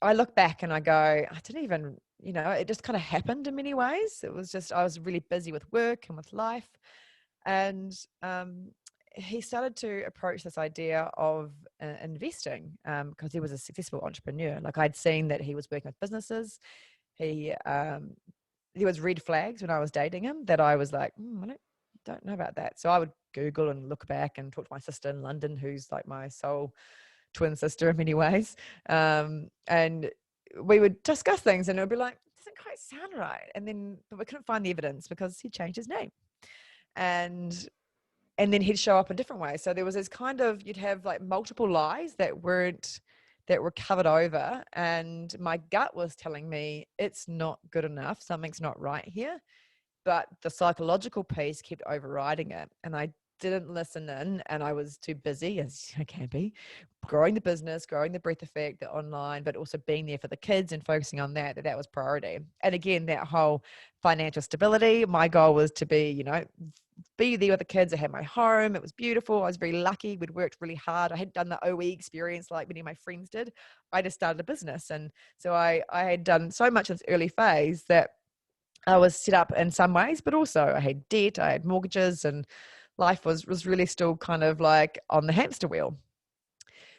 I look back and I go, I didn't even, it just kind of happened in many ways. It was just, I was really busy with work and with life. And he started to approach this idea of investing because he was a successful entrepreneur. Like, I'd seen that he was working with businesses. There was red flags when I was dating him that I was like, I don't know about that. So I would Google and look back and talk to my sister in London, who's like my soul twin sister in many ways. And we would discuss things and it would be like, doesn't quite sound right. But we couldn't find the evidence because he changed his name. And then he'd show up in different ways. So there was this kind of, you'd have like multiple lies that were covered over. And my gut was telling me it's not good enough. Something's not right here. But the psychological piece kept overriding it. And I didn't listen in, and I was too busy, as I can be, growing the business, growing the breath effect, the online, but also being there for the kids and focusing on that was priority. And again, that whole financial stability, my goal was to be, be there with the kids. I had my home. It was beautiful. I was very lucky. We'd worked really hard. I had done the OE experience like many of my friends did. I just started a business. And so I had done so much in this early phase that I was set up in some ways, but also I had debt, I had mortgages, and life was really still kind of like on the hamster wheel.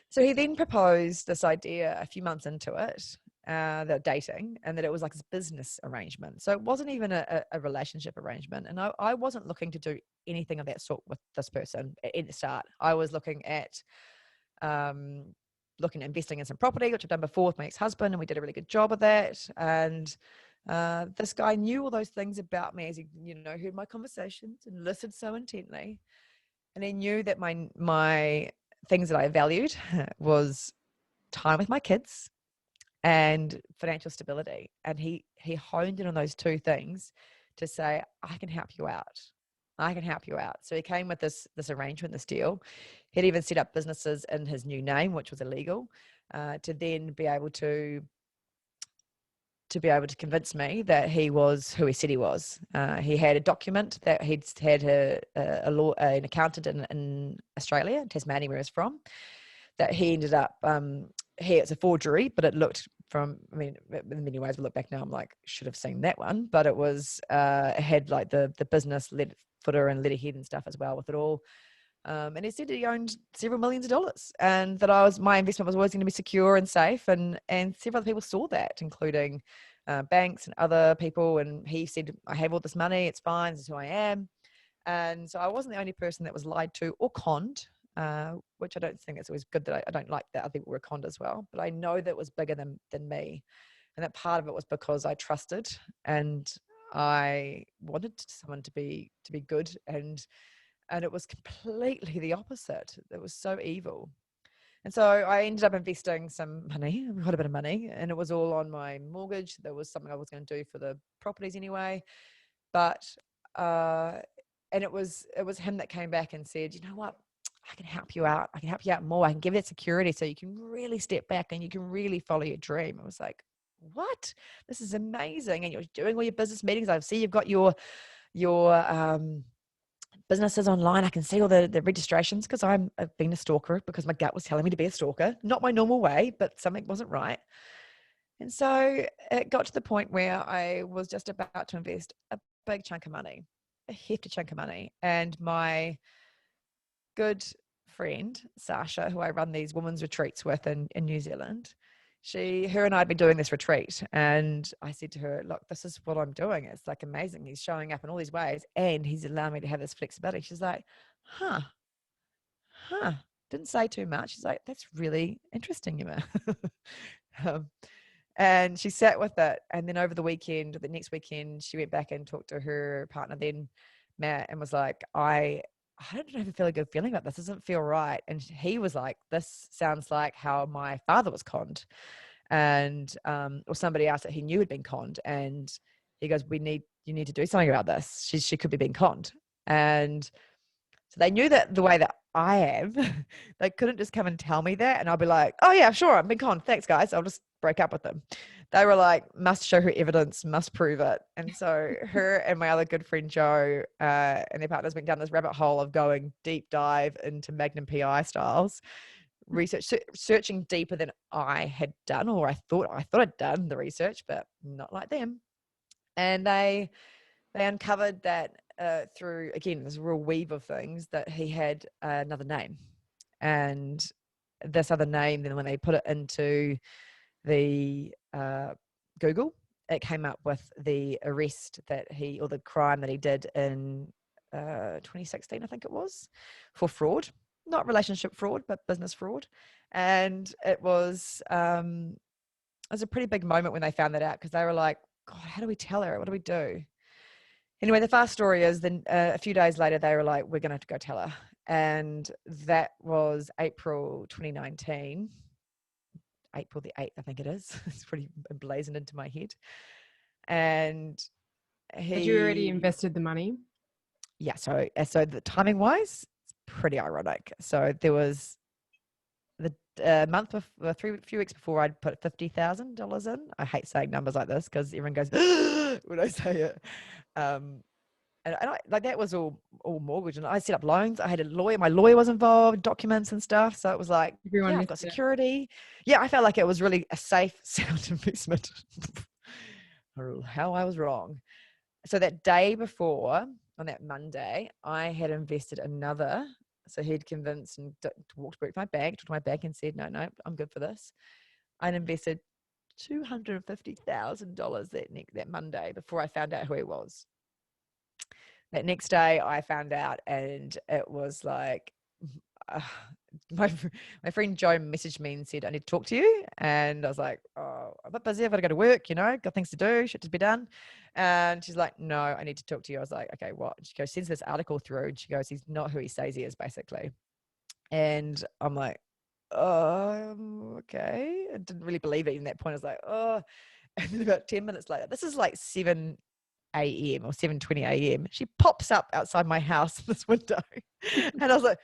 So he then proposed this idea a few months into it, that dating, and that it was like this business arrangement. So it wasn't even a relationship arrangement. And I wasn't looking to do anything of that sort with this person at the start. I was looking at investing in some property, which I've done before with my ex-husband, and we did a really good job of that. And this guy knew all those things about me as he, heard my conversations and listened so intently. And he knew that my things that I valued was time with my kids and financial stability. And he honed in on those two things to say, I can help you out. I can help you out. So he came with this arrangement, this deal. He'd even set up businesses in his new name, which was illegal, to then be able to convince me that he was who he said he was. He had a document that he'd had an accountant in Australia, Tasmania, where he's from, that he ended up, it's a forgery, but it looked in many ways, we look back now, I'm like, should have seen that one, but it was, it had like the business footer and letterhead and stuff as well with it all. And he said he owned several millions of dollars, and that my investment was always going to be secure and safe. And several other people saw that, including banks and other people. And he said, I have all this money. It's fine. This is who I am. And so I wasn't the only person that was lied to or conned, which I don't think it's always good that I don't like that other people were conned as well. But I know that it was bigger than me. And that part of it was because I trusted and I wanted someone to be good, and it was completely the opposite. It was so evil. And so I ended up investing some money, quite a bit of money, and it was all on my mortgage. There was something I was going to do for the properties anyway. But and it was him that came back and said, you know what? I can help you out. I can help you out more. I can give you that security so you can really step back and you can really follow your dream. I was like, what? This is amazing. And you're doing all your business meetings. I see you've got your businesses online. I can see all the registrations because I've been a stalker because my gut was telling me to be a stalker. Not my normal way, but something wasn't right. And so it got to the point where I was just about to invest a big chunk of money, a hefty chunk of money. And my good friend, Sasha, who I run these women's retreats with in New Zealand, her and I had been doing this retreat, and I said to her, look, this is what I'm doing. It's like amazing. He's showing up in all these ways and he's allowing me to have this flexibility. She's like, huh, didn't say too much. She's like, that's really interesting, Emma. And she sat with it. And then over the next weekend, she went back and talked to her partner then, Matt, and was like, I don't have a really good feeling about this. This doesn't feel right. And he was like, this sounds like how my father was conned, and or somebody else that he knew had been conned. And he goes, you need to do something about this. She could be being conned. And So they knew that the way that I am, they couldn't just come and tell me that. And I'll be like, oh yeah, sure, I've been con. Thanks, guys. I'll just break up with them. They were like, must show her evidence, must prove it. And so her and my other good friend Joe and their partners went down this rabbit hole of going deep dive into Magnum PI styles, searching deeper than I had done, or I thought I'd done the research, but not like them. And they uncovered that through, again, this real weave of things, that he had another name. And this other name, then when they put it into the Google, it came up with the arrest or the crime that he did in 2016, I think it was, for fraud. Not relationship fraud, but business fraud. And it was a pretty big moment when they found that out, because they were like, God, how do we tell her? What do we do? Anyway, the fast story is then a few days later, they were like, we're going to have to go tell her. And that was April 2019. April the 8th, I think it is. It's pretty emblazoned into my head. And Had you already invested the money? Yeah. So the timing wise, it's pretty ironic. So there was the month before, few weeks before, I'd put $50,000 in. I hate saying numbers like this because everyone goes when I say it. And I, like, that was all mortgage, and I set up loans. I had a lawyer. My lawyer was involved, documents and stuff. So it was like, Everyone I've got security. Yeah, I felt like it was really a safe, sound investment. How I was wrong. So that day before, on that Monday, I had invested another. So he'd convinced and walked back to my bank, talked to my bank and said, no, I'm good for this. I'd invested $250,000 that Monday before I found out who he was. That next day I found out, and it was like, my friend Joe messaged me and said, I need to talk to you. And I was like, oh, I'm a bit busy. I've got to go to work, got things to do, shit to be done. And she's like, no, I need to talk to you. I was like, okay, what? And she goes, sends this article through, and she goes, he's not who he says he is, basically. And I'm like, okay. I didn't really believe it in that point. I was like, oh. And then about 10 minutes later, this is like 7 a.m. or 7:20 a.m. She pops up outside my house in this window. And I was like,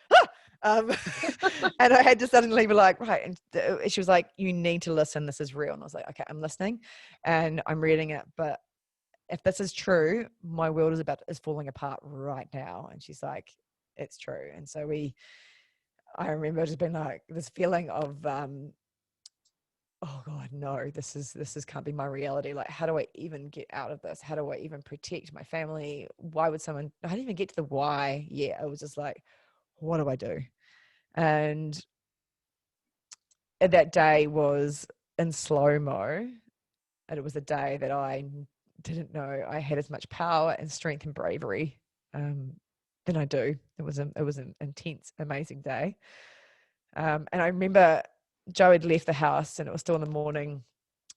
and I had to suddenly be like, right. And she was like, you need to listen. This is real. And I was like, okay, I'm listening and I'm reading it. But if this is true, my world is falling apart right now. And she's like, it's true. And so I remember just being like, this feeling of, oh God, no, this can't be my reality. Like, how do I even get out of this? How do I even protect my family? Why would I didn't even get to the why yet. I was just like, what do I do? And that day was in slow-mo. And it was a day that I didn't know I had as much power and strength and bravery than I do. It was an intense, amazing day. And I remember Joe had left the house and it was still in the morning,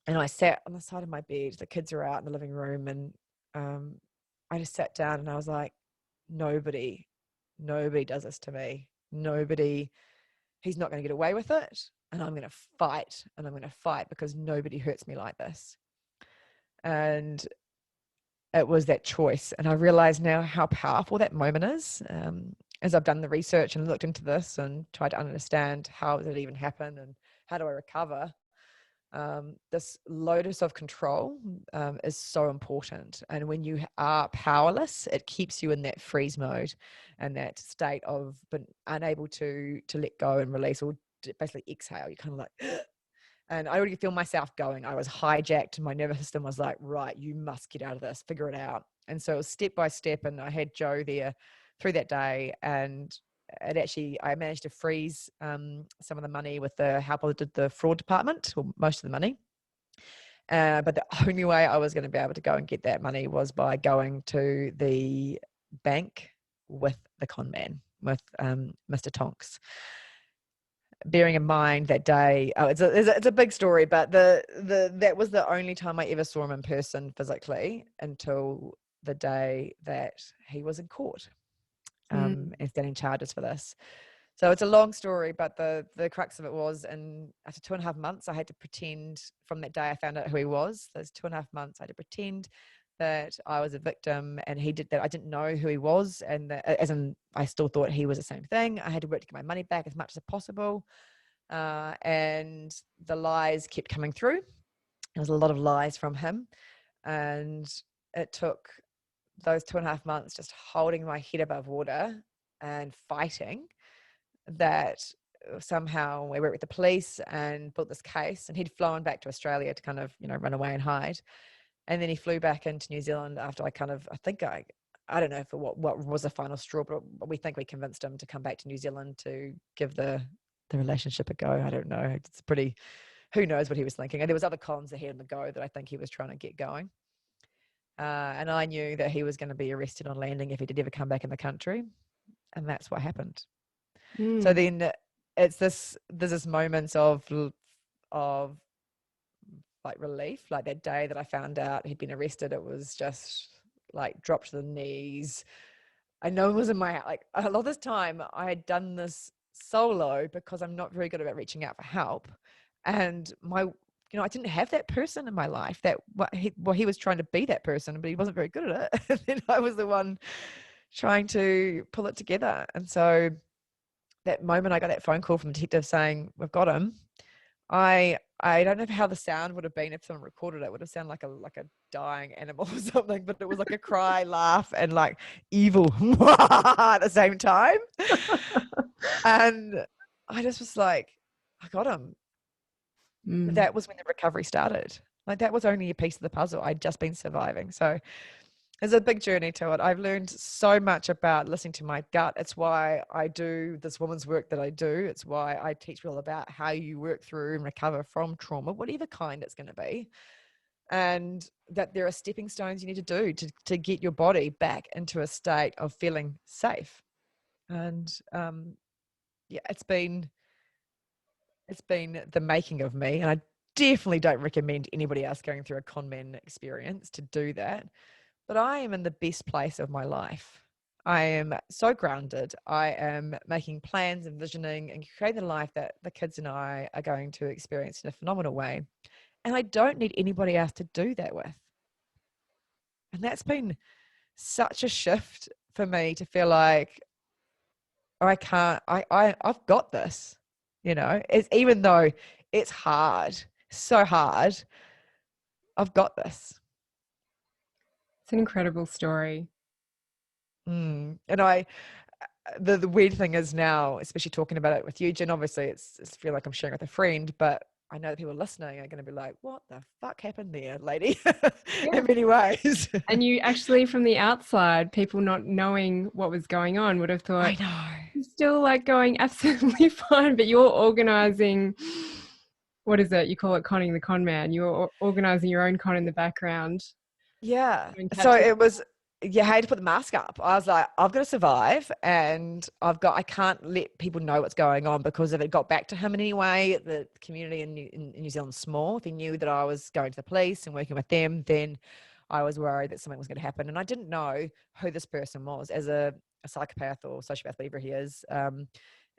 and I sat on the side of my bed. The kids are out in the living room, and I just sat down and I was like, nobody does this to me. He's not going to get away with it. And I'm going to fight, and I'm going to fight because nobody hurts me like this. And it was that choice. And I realize now how powerful that moment is. As I've done the research and looked into this and tried to understand how did it even happen and how do I recover, this lotus of control is so important. And when you are powerless, it keeps you in that freeze mode and that state of being unable to let go and release, or basically exhale. You're kind of like, and I already feel myself going. I was hijacked, and my nervous system was like, right, you must get out of this, figure it out. And so it was step by step, and I had Joe there through that day, and I managed to freeze some of the money with the help of the fraud department, or most of the money. But the only way I was going to be able to go and get that money was by going to the bank with the con man, with Mr. Tonks. Bearing in mind that day, it's a big story, but that was the only time I ever saw him in person physically until the day that he was in court and standing charges for this. So it's a long story, but the crux of it was, and after 2.5 months, I had to pretend. From that day I found out who he was, those 2.5 months, I had to pretend that I was a victim and he did that. I didn't know who he was, and that, as in I still thought he was the same thing. I had to work to get my money back as much as possible, and the lies kept coming through. There was a lot of lies from him, and it took those 2.5 months just holding my head above water and fighting that somehow we worked with the police and built this case, and he'd flown back to Australia to kind of, run away and hide. And then he flew back into New Zealand after I don't know for what was the final straw, but we think we convinced him to come back to New Zealand to give the relationship a go. I don't know. It's pretty, who knows what he was thinking. And there was other cons ahead on the go that I think he was trying to get going. And I knew that he was going to be arrested on landing if he did ever come back in the country. And that's what happened. So then there's this moments of like relief. Like that day that I found out he'd been arrested, it was just like drop to the knees. I know it was in my house. Like a lot of this time I had done this solo because I'm not very good about reaching out for help. And I didn't have that person in my life that he was trying to be that person, but he wasn't very good at it. And then I was the one trying to pull it together. And so that moment I got that phone call from the detective saying, we've got him. I don't know how the sound would have been if someone recorded it. It would have sounded like a dying animal or something, but it was like a cry, laugh, and like evil at the same time. And I just was like, I got him. That was when the recovery started. Like that was only a piece of the puzzle. I'd just been surviving. So there's a big journey to it. I've learned so much about listening to my gut. It's why I do this woman's work that I do. It's why I teach people about how you work through and recover from trauma, whatever kind it's going to be. And that there are stepping stones you need to do to get your body back into a state of feeling safe. And it's been the making of me. And I definitely don't recommend anybody else going through a con man experience to do that. But I am in the best place of my life. I am so grounded. I am making plans, envisioning, and creating the life that the kids and I are going to experience in a phenomenal way. And I don't need anybody else to do that with. And that's been such a shift for me to feel like I've got this, it's, even though it's hard, so hard, I've got this. It's an incredible story. And the weird thing is now, especially talking about it with you, Jen, obviously it's feel like I'm sharing with a friend, but I know that people listening are going to be like, what the fuck happened there, lady? In many ways. And you actually, from the outside, people not knowing what was going on would have thought, I know. you're still like going absolutely fine, but you're organizing, what is it? You call it conning the con man. You're organizing your own con in the background. Yeah. So it was, I had to put the mask up. I was like, I've got to survive, and I can't let people know what's going on, because if it got back to him in any way, the community in New Zealand's small. If he knew that I was going to the police and working with them, then I was worried that something was going to happen. And I didn't know who this person was. As a psychopath or sociopath, whatever he is,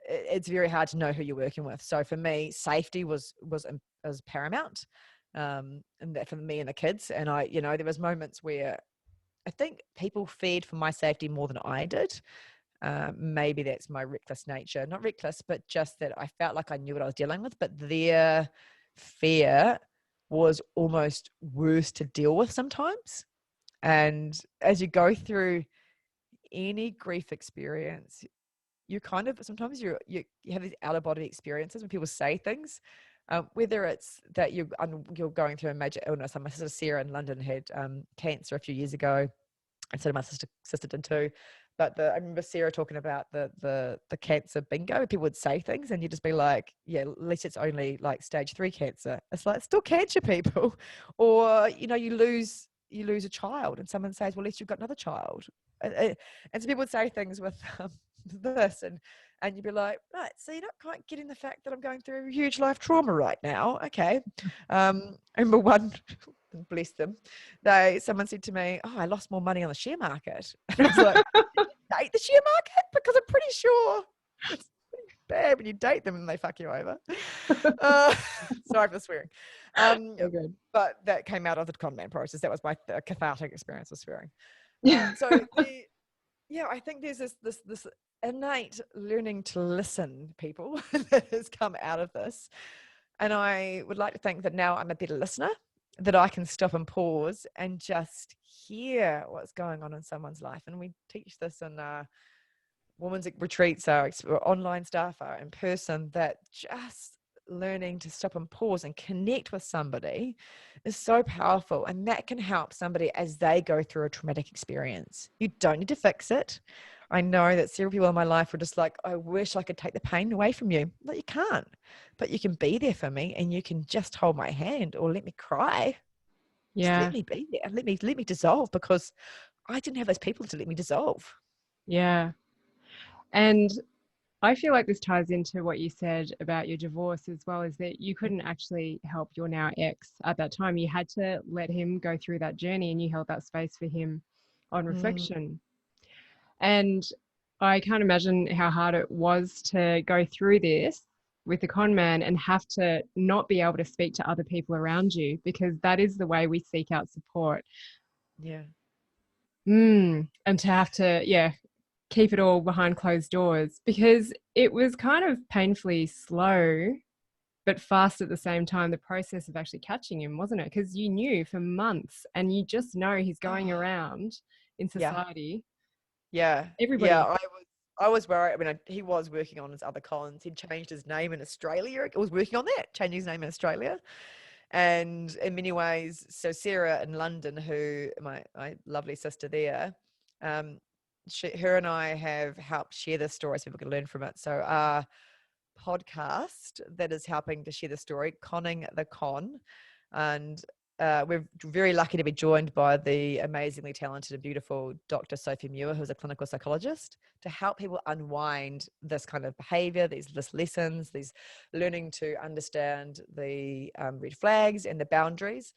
it's very hard to know who you're working with. So for me, safety was paramount, and that for me and the kids. And there was moments where I think people feared for my safety more than I did. Maybe that's my reckless nature. Not reckless, but just that I felt like I knew what I was dealing with. But their fear was almost worse to deal with sometimes. And as you go through any grief experience, you kind of, sometimes you have these out of body experiences when people say things. Whether it's that you're going through a major illness. My sister Sarah in London had cancer a few years ago, and so my sister did too. But I remember Sarah talking about the cancer bingo. People would say things, and you'd just be like, "Yeah, at least it's only like stage 3 cancer." It's like, it's still cancer, people. Or you lose a child, and someone says, "Well, at least you've got another child." And so people would say things with this, and you'd be like, right, so you're not quite getting the fact that I'm going through a huge life trauma right now. Okay. I remember one, bless them, someone said to me, oh, I lost more money on the share market. And I was like, did you date the share market? Because I'm pretty sure it's bad when you date them and they fuck you over. Uh, sorry for swearing. So good. But that came out of the con man process. That was my cathartic experience with swearing. I think there's this innate learning to listen, people, that has come out of this. And I would like to think that now I'm a better listener, that I can stop and pause and just hear what's going on in someone's life. And we teach this in women's retreats, our online stuff, our in person, that just learning to stop and pause and connect with somebody is so powerful. And that can help somebody as they go through a traumatic experience. You don't need to fix it. I know that several people in my life were just like, I wish I could take the pain away from you. But you can't. But you can be there for me, and you can just hold my hand or let me cry. Just Yeah. let me be there. Let me dissolve, because I didn't have those people to let me dissolve. Yeah. And I feel like this ties into what you said about your divorce as well, is that you couldn't actually help your now ex at that time. You had to let him go through that journey, and you held that space for him on Mm, reflection. And I can't imagine how hard it was to go through this with the con man and have to not be able to speak to other people around you, because that is the way we seek out support. yeah. And to have to, yeah, keep it all behind closed doors, because it was kind of painfully slow but fast at the same time, the process of actually catching him, wasn't it? Because you knew for months, and you just know he's going Oh, around in yeah. society. Yeah. Yeah. Everybody. I was worried. I mean, he was working on his other cons. He'd changed his name in Australia. I was working on that, changing his name in Australia. And in many ways, so Sarah in London, who my lovely sister there, um, her and I have helped share this story so people can learn from it. So our podcast that is helping to share the story, Conning the Con, and we're very lucky to be joined by the amazingly talented and beautiful Dr. Sophie Muir, who's a clinical psychologist, to help people unwind this kind of behavior, these lessons, these learning to understand the red flags and the boundaries.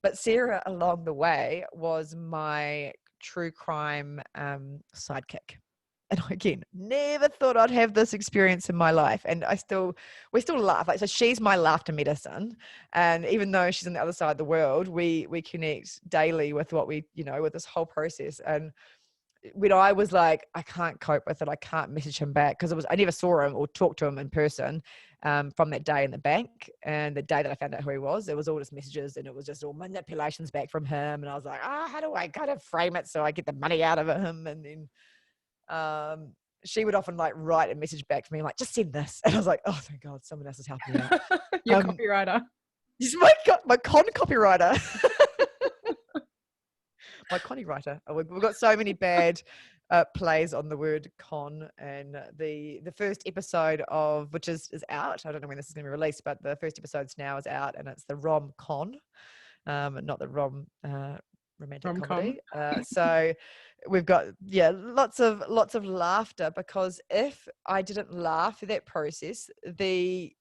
But Sarah, along the way, was my true crime sidekick. And again, never thought I'd have this experience in my life. And we still laugh. Like, so she's my laughter medicine. And even though she's on the other side of the world, we connect daily with what with this whole process. And when I was like, I can't cope with it, I can't message him back, because I never saw him or talked to him in person from that day in the bank. And the day that I found out who he was, it was all just messages, and it was just all manipulations back from him. And I was like, how do I kind of frame it so I get the money out of him? And then she would often like write a message back for me like, just send this. And I was like, oh, thank God, someone else is helping me out. Your copywriter. He's my con copywriter. My connie writer. We've got so many bad plays on the word con. And the first episode of which is out. I don't know when this is going to be released, but the first episode's now is out, and it's the rom con, not the romantic Rom-com. comedy. So we've got lots of laughter, because if I didn't laugh at that process, the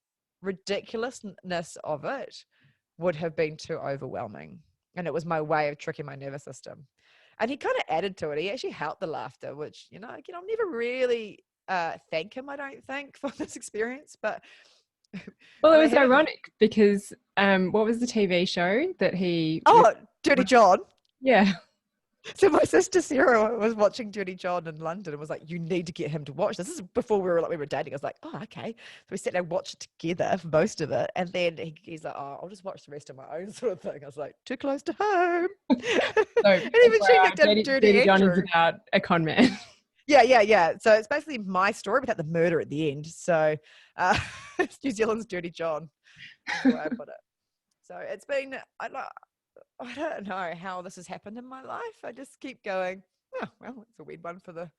ridiculousness of it would have been too overwhelming. And it was my way of tricking my nervous system. And he kind of added to it. He actually helped the laughter, which, again, I'll never really thank him, I don't think, for this experience. But Well, it and I was haven't. ironic because what was the TV show that he Oh, Dirty John. Yeah. So my sister Sarah was watching Dirty John in London and was like, you need to get him to watch this. This is before we were dating. I was like, oh, okay. So we sat down and watched it together for most of it. And then he's like, oh, I'll just watch the rest on my own, sort of thing. I was like, too close to home. So And even she FYI, looked at Dirty Dirty John is Andrew. about a con man. Yeah. So it's basically my story without the murder at the end. So it's New Zealand's Dirty John, is the way I put it. So it's been, I don't know how this has happened in my life. I just keep going, oh, well, it's a weird one for the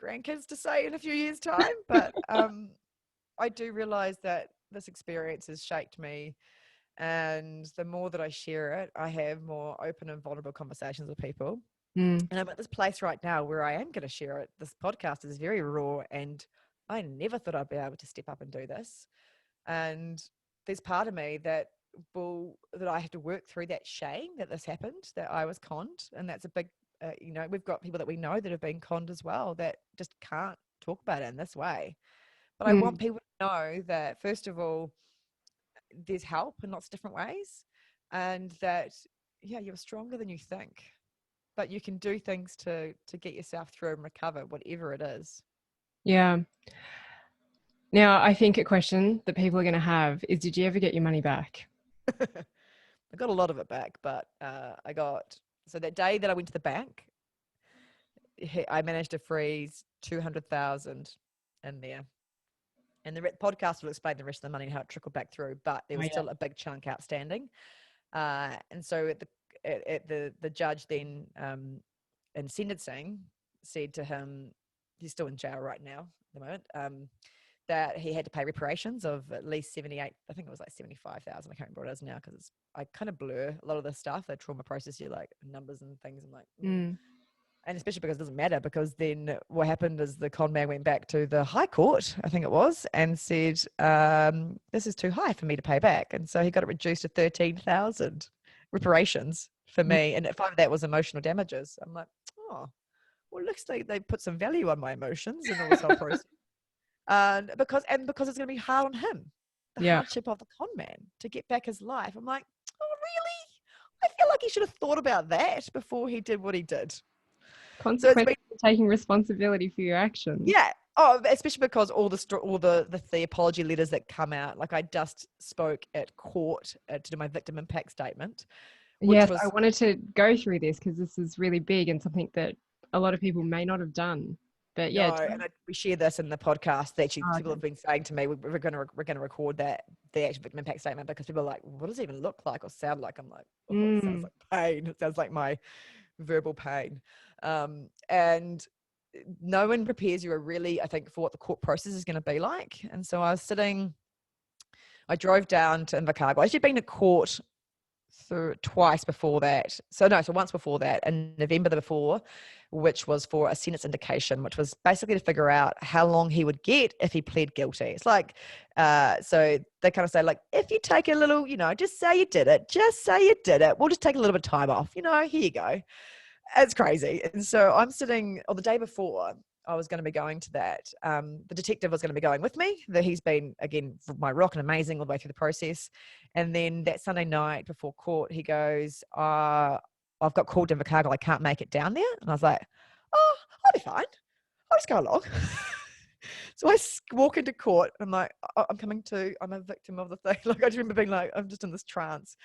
grandkids to say in a few years' time. But I do realize that this experience has shaped me. And the more that I share it, I have more open and vulnerable conversations with people. Mm. And I'm at this place right now where I am going to share it. This podcast is very raw, and I never thought I'd be able to step up and do this. And there's part of me that I have to work through that shame that this happened, that I was conned. And that's a big, we've got people that we know that have been conned as well, that just can't talk about it in this way. But I want Mm. people to know that, first of all, there's help in lots of different ways, and that, yeah, you're stronger than you think, but you can do things to get yourself through and recover, whatever it is. Yeah. Now, I think a question that people are going to have is, did you ever get your money back? I got a lot of it back, but so that day that I went to the bank, I managed to freeze 200,000 in there. And the podcast will explain the rest of the money and how it trickled back through, but there Oh, was yeah. still a big chunk outstanding. And so the judge then, in sentencing, said to him, he's still in jail right now at the moment, that he had to pay reparations of at least 78, I think it was like 75,000. I can't remember what it is now, because I kind of blur a lot of the stuff, the trauma process, you like numbers and things. I'm like, Mm. And especially because it doesn't matter, because then what happened is the con man went back to the High Court, I think it was, and said, this is too high for me to pay back. And so he got it reduced to 13,000 reparations for Mm. me. And 5 of that was emotional damages. I'm like, oh, well, it looks like they put some value on my emotions and all this whole process. Because it's going to be hard on him, the Yeah. hardship of the con man to get back his life. I'm like, oh, really? I feel like he should have thought about that before he did what he did. So it's been, Consequences for taking responsibility for your actions. yeah. Oh, especially because all the apology letters that come out. Like, I just spoke at court to do my victim impact statement, which Yes, was I wanted to go through this because this is really big and something that a lot of people may not have done. But yeah, no, and we share this in the podcast. That actually, oh, people okay. have been saying to me, we're going to record the actual victim impact statement, because people are like, what does it even look like or sound like? I'm like, oh, it sounds like pain. It sounds like my verbal pain, and no one prepares you really, I think, for what the court process is going to be like. And so I drove down to Invercargill. I've actually been to court twice before that. So once before that, in November the before, which was for a sentence indication, which was basically to figure out how long he would get if he pled guilty. It's like, so they kind of say, like, if you take a little, just say you did it, we'll just take a little bit of time off, here you go. It's crazy. And so I'm sitting, or the day before I was going to be going to that, the detective was going to be going with me. He's been, again, my rock and amazing all the way through the process. And then that Sunday night before court, he goes, I've got called to Invercargill. I can't make it down there. And I was like, oh, I'll be fine. I'll just go along. So I walk into court. And I'm like, I'm a victim of the thing. Like, I just remember being like, I'm just in this trance,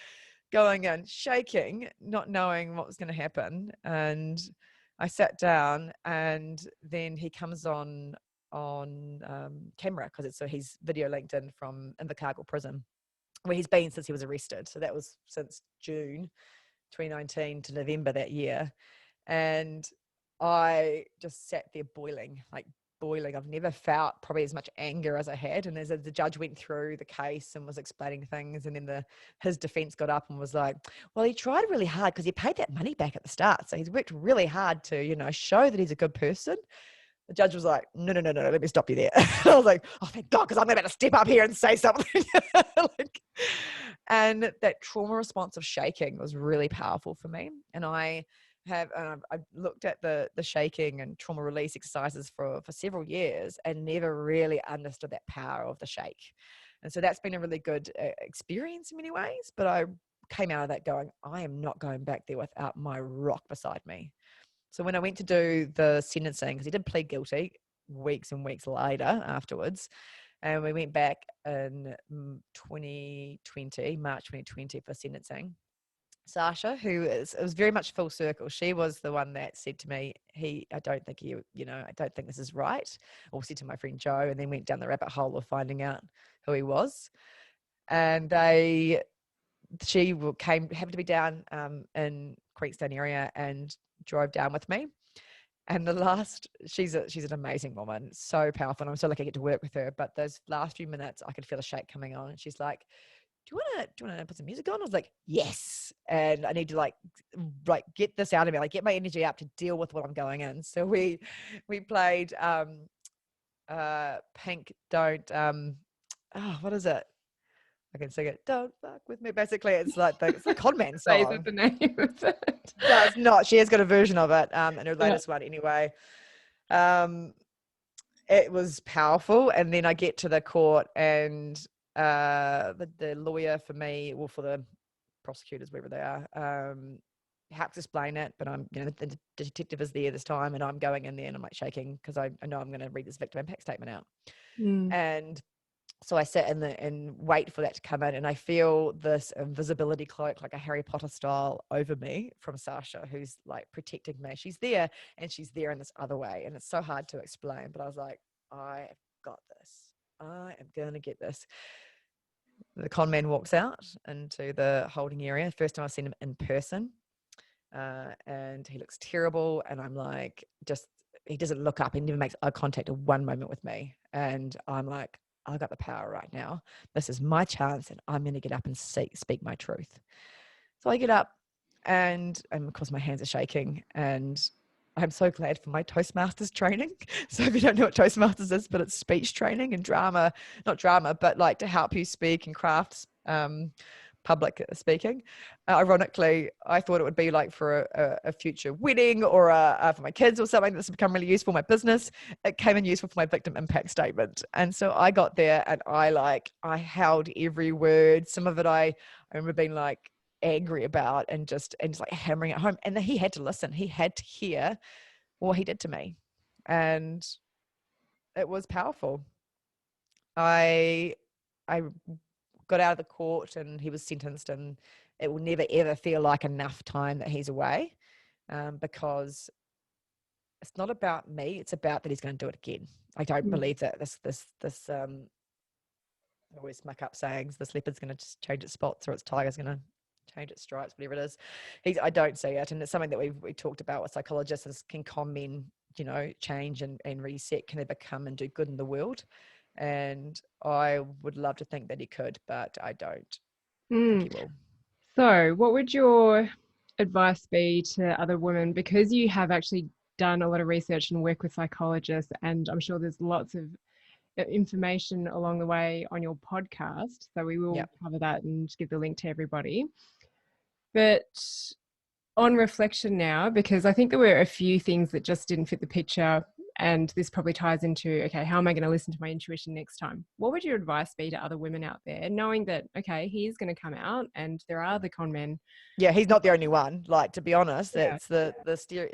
going in, shaking, not knowing what was going to happen. And I sat down, and then he comes on camera, because he's video linked in from Invercargill prison, where he's been since he was arrested. So that was since June 2019 to November that year. And I just sat there boiling. I've never felt probably as much anger as I had. And as the judge went through the case and was explaining things, and then his defense got up and was like, well, he tried really hard because he paid that money back at the start. So he's worked really hard to, show that he's a good person. The judge was like, no, let me stop you there. I was like, oh, thank God, because I'm about to step up here and say something. And that trauma response of shaking was really powerful for me. And I looked at the shaking and trauma release exercises for several years, and never really understood that power of the shake. And so that's been a really good experience in many ways. But I came out of that going, I am not going back there without my rock beside me. So when I went to do the sentencing, because he did plead guilty weeks and weeks later afterwards, and we went back in March 2020 for sentencing. Sasha, it was very much full circle. She was the one that said to me, I don't think this is right, or said to my friend Joe, and then went down the rabbit hole of finding out who he was. And she happened to be down in Creekstone area and drove down with me. And she's an amazing woman, so powerful. And I'm so lucky I get to work with her. But those last few minutes, I could feel a shake coming on. And she's like, do you want to put some music on? I was like, yes. And I need to like get this out of me, like get my energy up to deal with what I'm going in. So we played Pink Don't, what is it? I can sing it. Don't fuck with me. Basically, it's like the Con Man Say that song. the name of it. No, it's not. She has got a version of it in her Yeah. latest one anyway. Um, it was powerful. And then I get to the court, and the lawyer for me, or for the prosecutors, wherever they are, helps explain it. But I'm, the detective is there this time, and I'm going in there and I'm like shaking because I know I'm going to read this victim impact statement out. Mm. And so I sit in and wait for that to come in, and I feel this invisibility cloak, like a Harry Potter style, over me from Sasha, who's like protecting me. She's there, and she's there in this other way, and it's so hard to explain. But I was like, I have got this. I am going to get this. The con man walks out into the holding area. First time I've seen him in person, and he looks terrible. And I'm like, he doesn't look up. He never makes eye contact at one moment with me. And I'm like, I got the power right now. This is my chance, and I'm going to get up and speak my truth. So I get up, and of course my hands are shaking, and I'm so glad for my Toastmasters training. So if you don't know what Toastmasters is, but it's speech training and drama, not drama, but like to help you speak and craft public speaking. Ironically, I thought it would be like for a future wedding, or for my kids or something. This would become really useful for my business. It came in useful for my victim impact statement. And so I got there, and I held every word. Some of it I remember being like angry about, and just like hammering it home. And he had to listen. He had to hear what he did to me. And it was powerful. I got out of the court, and he was sentenced, and it will never ever feel like enough time that he's away, because it's not about me, it's about that he's going to do it again. I don't believe that this I always muck up sayings, this leopard's going to just change its spots, or its tiger's going to change its stripes, whatever it is. I don't see it. And it's something that we talked about with psychologists, is can con men, change and reset? Can they become and do good in the world? And I would love to think that he could, but I don't think he will. So, what would your advice be to other women? Because you have actually done a lot of research and work with psychologists, and I'm sure there's lots of information along the way on your podcast. So, we will Yep. cover that and give the link to everybody. But on reflection now, because I think there were a few things that just didn't fit the picture, and this probably ties into, okay, how am I going to listen to my intuition next time? What would your advice be to other women out there, knowing that, okay, he is going to come out and there are the con men? Yeah, he's not the only one. Like, to be honest, Yeah. it's the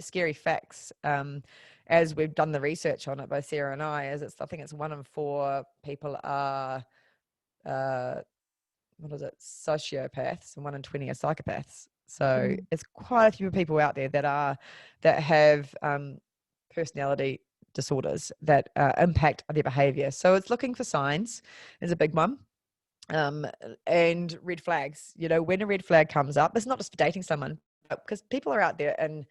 scary facts. As we've done the research on it, both Sarah and I, I think it's 1 in 4 people are what is it, sociopaths, and 1 in 20 are psychopaths. So it's quite a few people out there that have personality disorders that impact their behavior. So it's looking for signs is a big one. And red flags. When a red flag comes up, it's not just for dating someone, but because people are out there in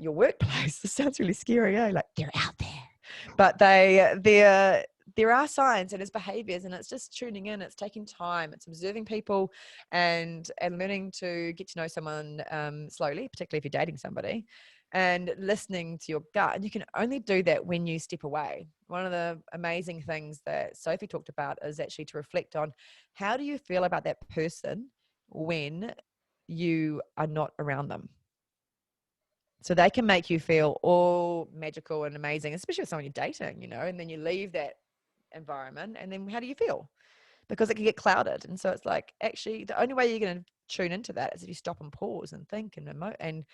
your workplace. This sounds really scary, eh? Like, they're out there, but there are signs, and it's behaviors, and it's just tuning in. It's taking time. It's observing people, and learning to get to know someone slowly, particularly if you're dating somebody, and listening to your gut. And you can only do that when you step away. One of the amazing things that Sophie talked about is actually to reflect on, how do you feel about that person when you are not around them? So they can make you feel all magical and amazing, especially with someone you're dating, and then you leave that environment, and then how do you feel? Because it can get clouded. And so it's like, actually, the only way you're going to tune into that is if you stop and pause and think and emote and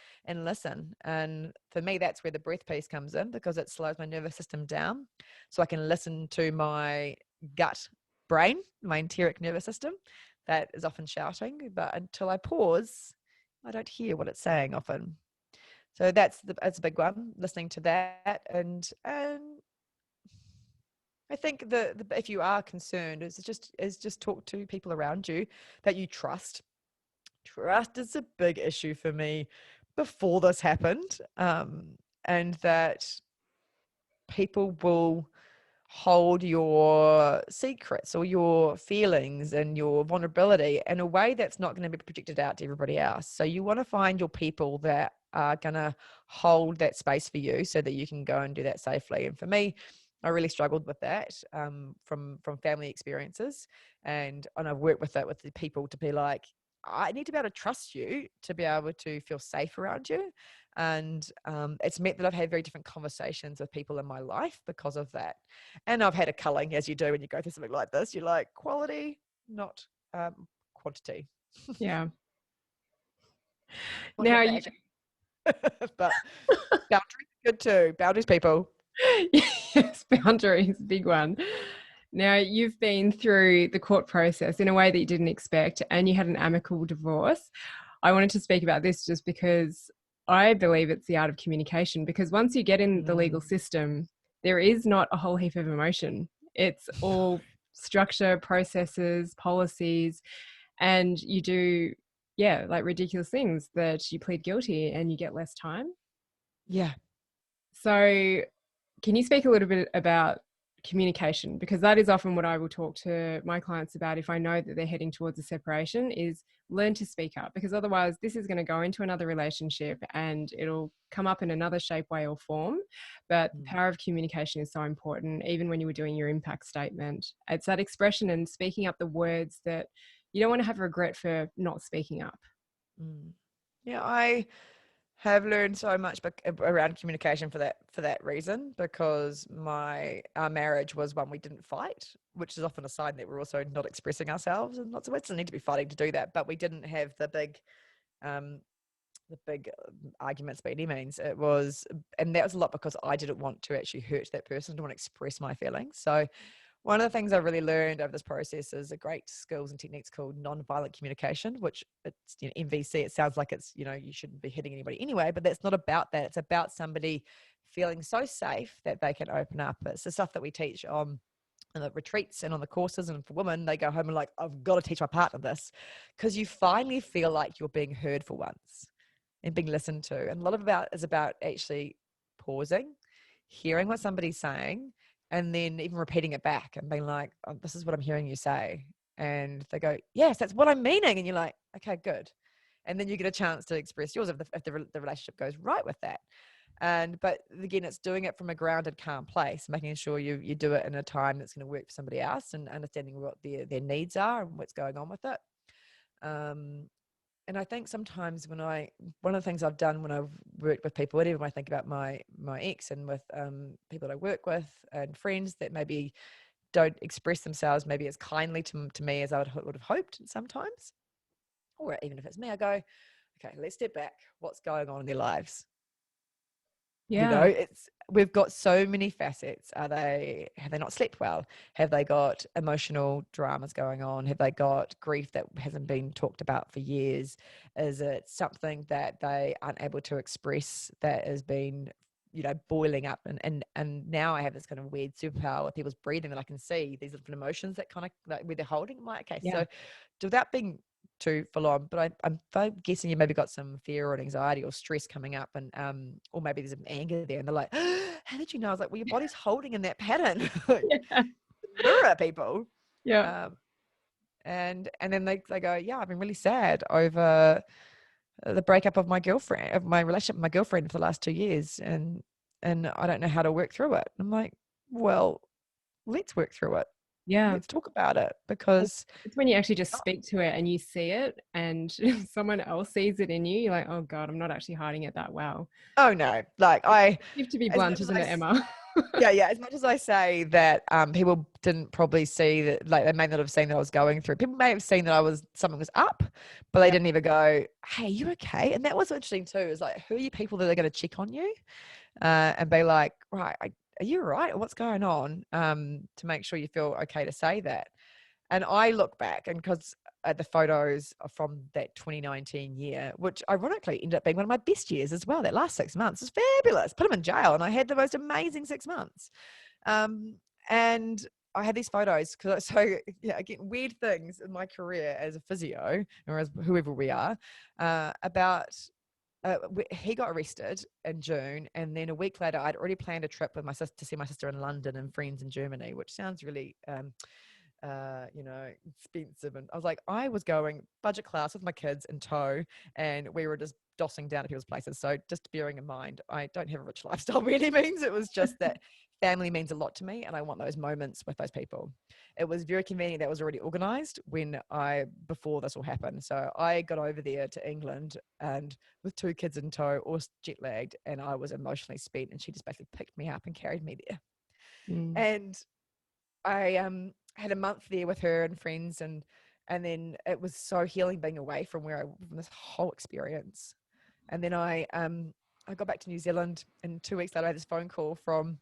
listen. And for me, that's where the breath piece comes in, because it slows my nervous system down, so I can listen to my gut brain, my enteric nervous system, that is often shouting. But until I pause, I don't hear what it's saying often. So that's a big one, listening to that. And I think the if you are concerned, is just talk to people around you that you trust. Trust is a big issue for me before this happened, and that people will hold your secrets or your feelings and your vulnerability in a way that's not going to be projected out to everybody else. So you want to find your people that are going to hold that space for you, so that you can go and do that safely. And for me, I really struggled with that, from family experiences, and I've worked with that with the people, to be like, I need to be able to trust you to be able to feel safe around you. And it's meant that I've had very different conversations with people in my life because of that. And I've had a culling, as you do when you go through something like this. You're like, quality, not quantity. Yeah. Not Now have you that but boundaries are good too. Boundaries, people. yes, boundaries, big one. Now you've been through the court process in a way that you didn't expect, and you had an amicable divorce. I wanted to speak about this just because I believe it's the art of communication, because once you get in the legal system, there is not a whole heap of emotion. It's all structure, processes, policies, and you do, yeah, like ridiculous things that you plead guilty and you get less time. Yeah. So, can you speak a little bit about communication? Because that is often what I will talk to my clients about if I know that they're heading towards a separation, is learn to speak up, because otherwise this is going to go into another relationship and it'll come up in another shape, way or form. But the power of communication is so important. Even when you were doing your impact statement, it's that expression and speaking up the words that you don't want to have regret for not speaking up. Yeah, I have learned so much around communication for that reason, because our marriage was one we didn't fight, which is often a sign that we're also not expressing ourselves, and lots of ways. Don't need to be fighting to do that, but we didn't have um, the big arguments by any means. It was, and that was a lot because I didn't want to actually hurt that person. I didn't want to express my feelings. So one of the things I really learned over this process is a great skills and techniques called nonviolent communication, which it's, MVC. It sounds like it's, you shouldn't be hitting anybody anyway, but that's not about that. It's about somebody feeling so safe that they can open up. It's the stuff that we teach on the retreats and on the courses. And for women, they go home and like, I've got to teach my partner this, because you finally feel like you're being heard for once and being listened to. And a lot of is about actually pausing, hearing what somebody's saying, and then even repeating it back and being like, oh, this is what I'm hearing you say. And they go, yes, that's what I'm meaning. And you're like, okay, good. And then you get a chance to express yours if the relationship goes right with that. But again, it's doing it from a grounded, calm place, making sure you do it in a time that's going to work for somebody else, and understanding what their needs are and what's going on with it. And I think sometimes one of the things I've done when I've worked with people, whatever, when I think about my ex and with people that I work with and friends that maybe don't express themselves maybe as kindly to me as I would have hoped sometimes, or even if it's me, I go, okay, let's step back. What's going on in their lives? Yeah. We've got so many facets. Have they not slept well? Have they got emotional dramas going on? Have they got grief that hasn't been talked about for years? Is it something that they aren't able to express that has been, boiling up? And now I have this kind of weird superpower with people's breathing that I can see these different emotions that kind of like where they're holding. I'm like, okay, Yeah. so without being too full on, but I'm guessing you maybe got some fear or anxiety or stress coming up, and or maybe there's an anger there, and they're like, how did you know? I was like, well, your body's holding in that pattern. Yeah. Mirror people. Yeah. um and then they go, yeah, I've been really sad over the breakup of my relationship with my girlfriend for the last 2 years, and I don't know how to work through it. I'm like, well, let's work through it. Yeah. Let's talk about it, because It's when you actually just speak to it and you see it and someone else sees it in you. You're like, oh God, I'm not actually hiding it that well. oh no, like You have to be as blunt, much as isn't it, Emma? yeah, as much as I say that people didn't probably see that, like they may not have seen that I was going through. People may have seen that something was up, but they Yeah. didn't even go, "Hey, you okay?" And that was interesting too. Is like, who are you people that are going to check on you and be like, "Right, are you all right? What's going on?" To make sure you feel okay to say that. And I look back, and because the photos are from that 2019 year, which ironically ended up being one of my best years as well. That last 6 months was fabulous. Put them in jail, and I had the most amazing 6 months. And I had these photos because again, weird things in my career as a physio or as whoever we are, about. He got arrested in June, and then a week later, I'd already planned a trip with my sister to see my sister in London and friends in Germany, which sounds really expensive. And I was like, I was going budget class with my kids in tow, and we were just dossing down to people's places. So just bearing in mind, I don't have a rich lifestyle by any means. It was just that family means a lot to me, and I want those moments with those people. It was very convenient that was already organized before this all happened. So I got over there to England and with 2 kids in tow, all jet lagged, and I was emotionally spent, and she just basically picked me up and carried me there. Mm. And I had a month there with her and friends, and then it was so healing being away from from this whole experience. And then I got back to New Zealand, and 2 weeks later I had this phone call from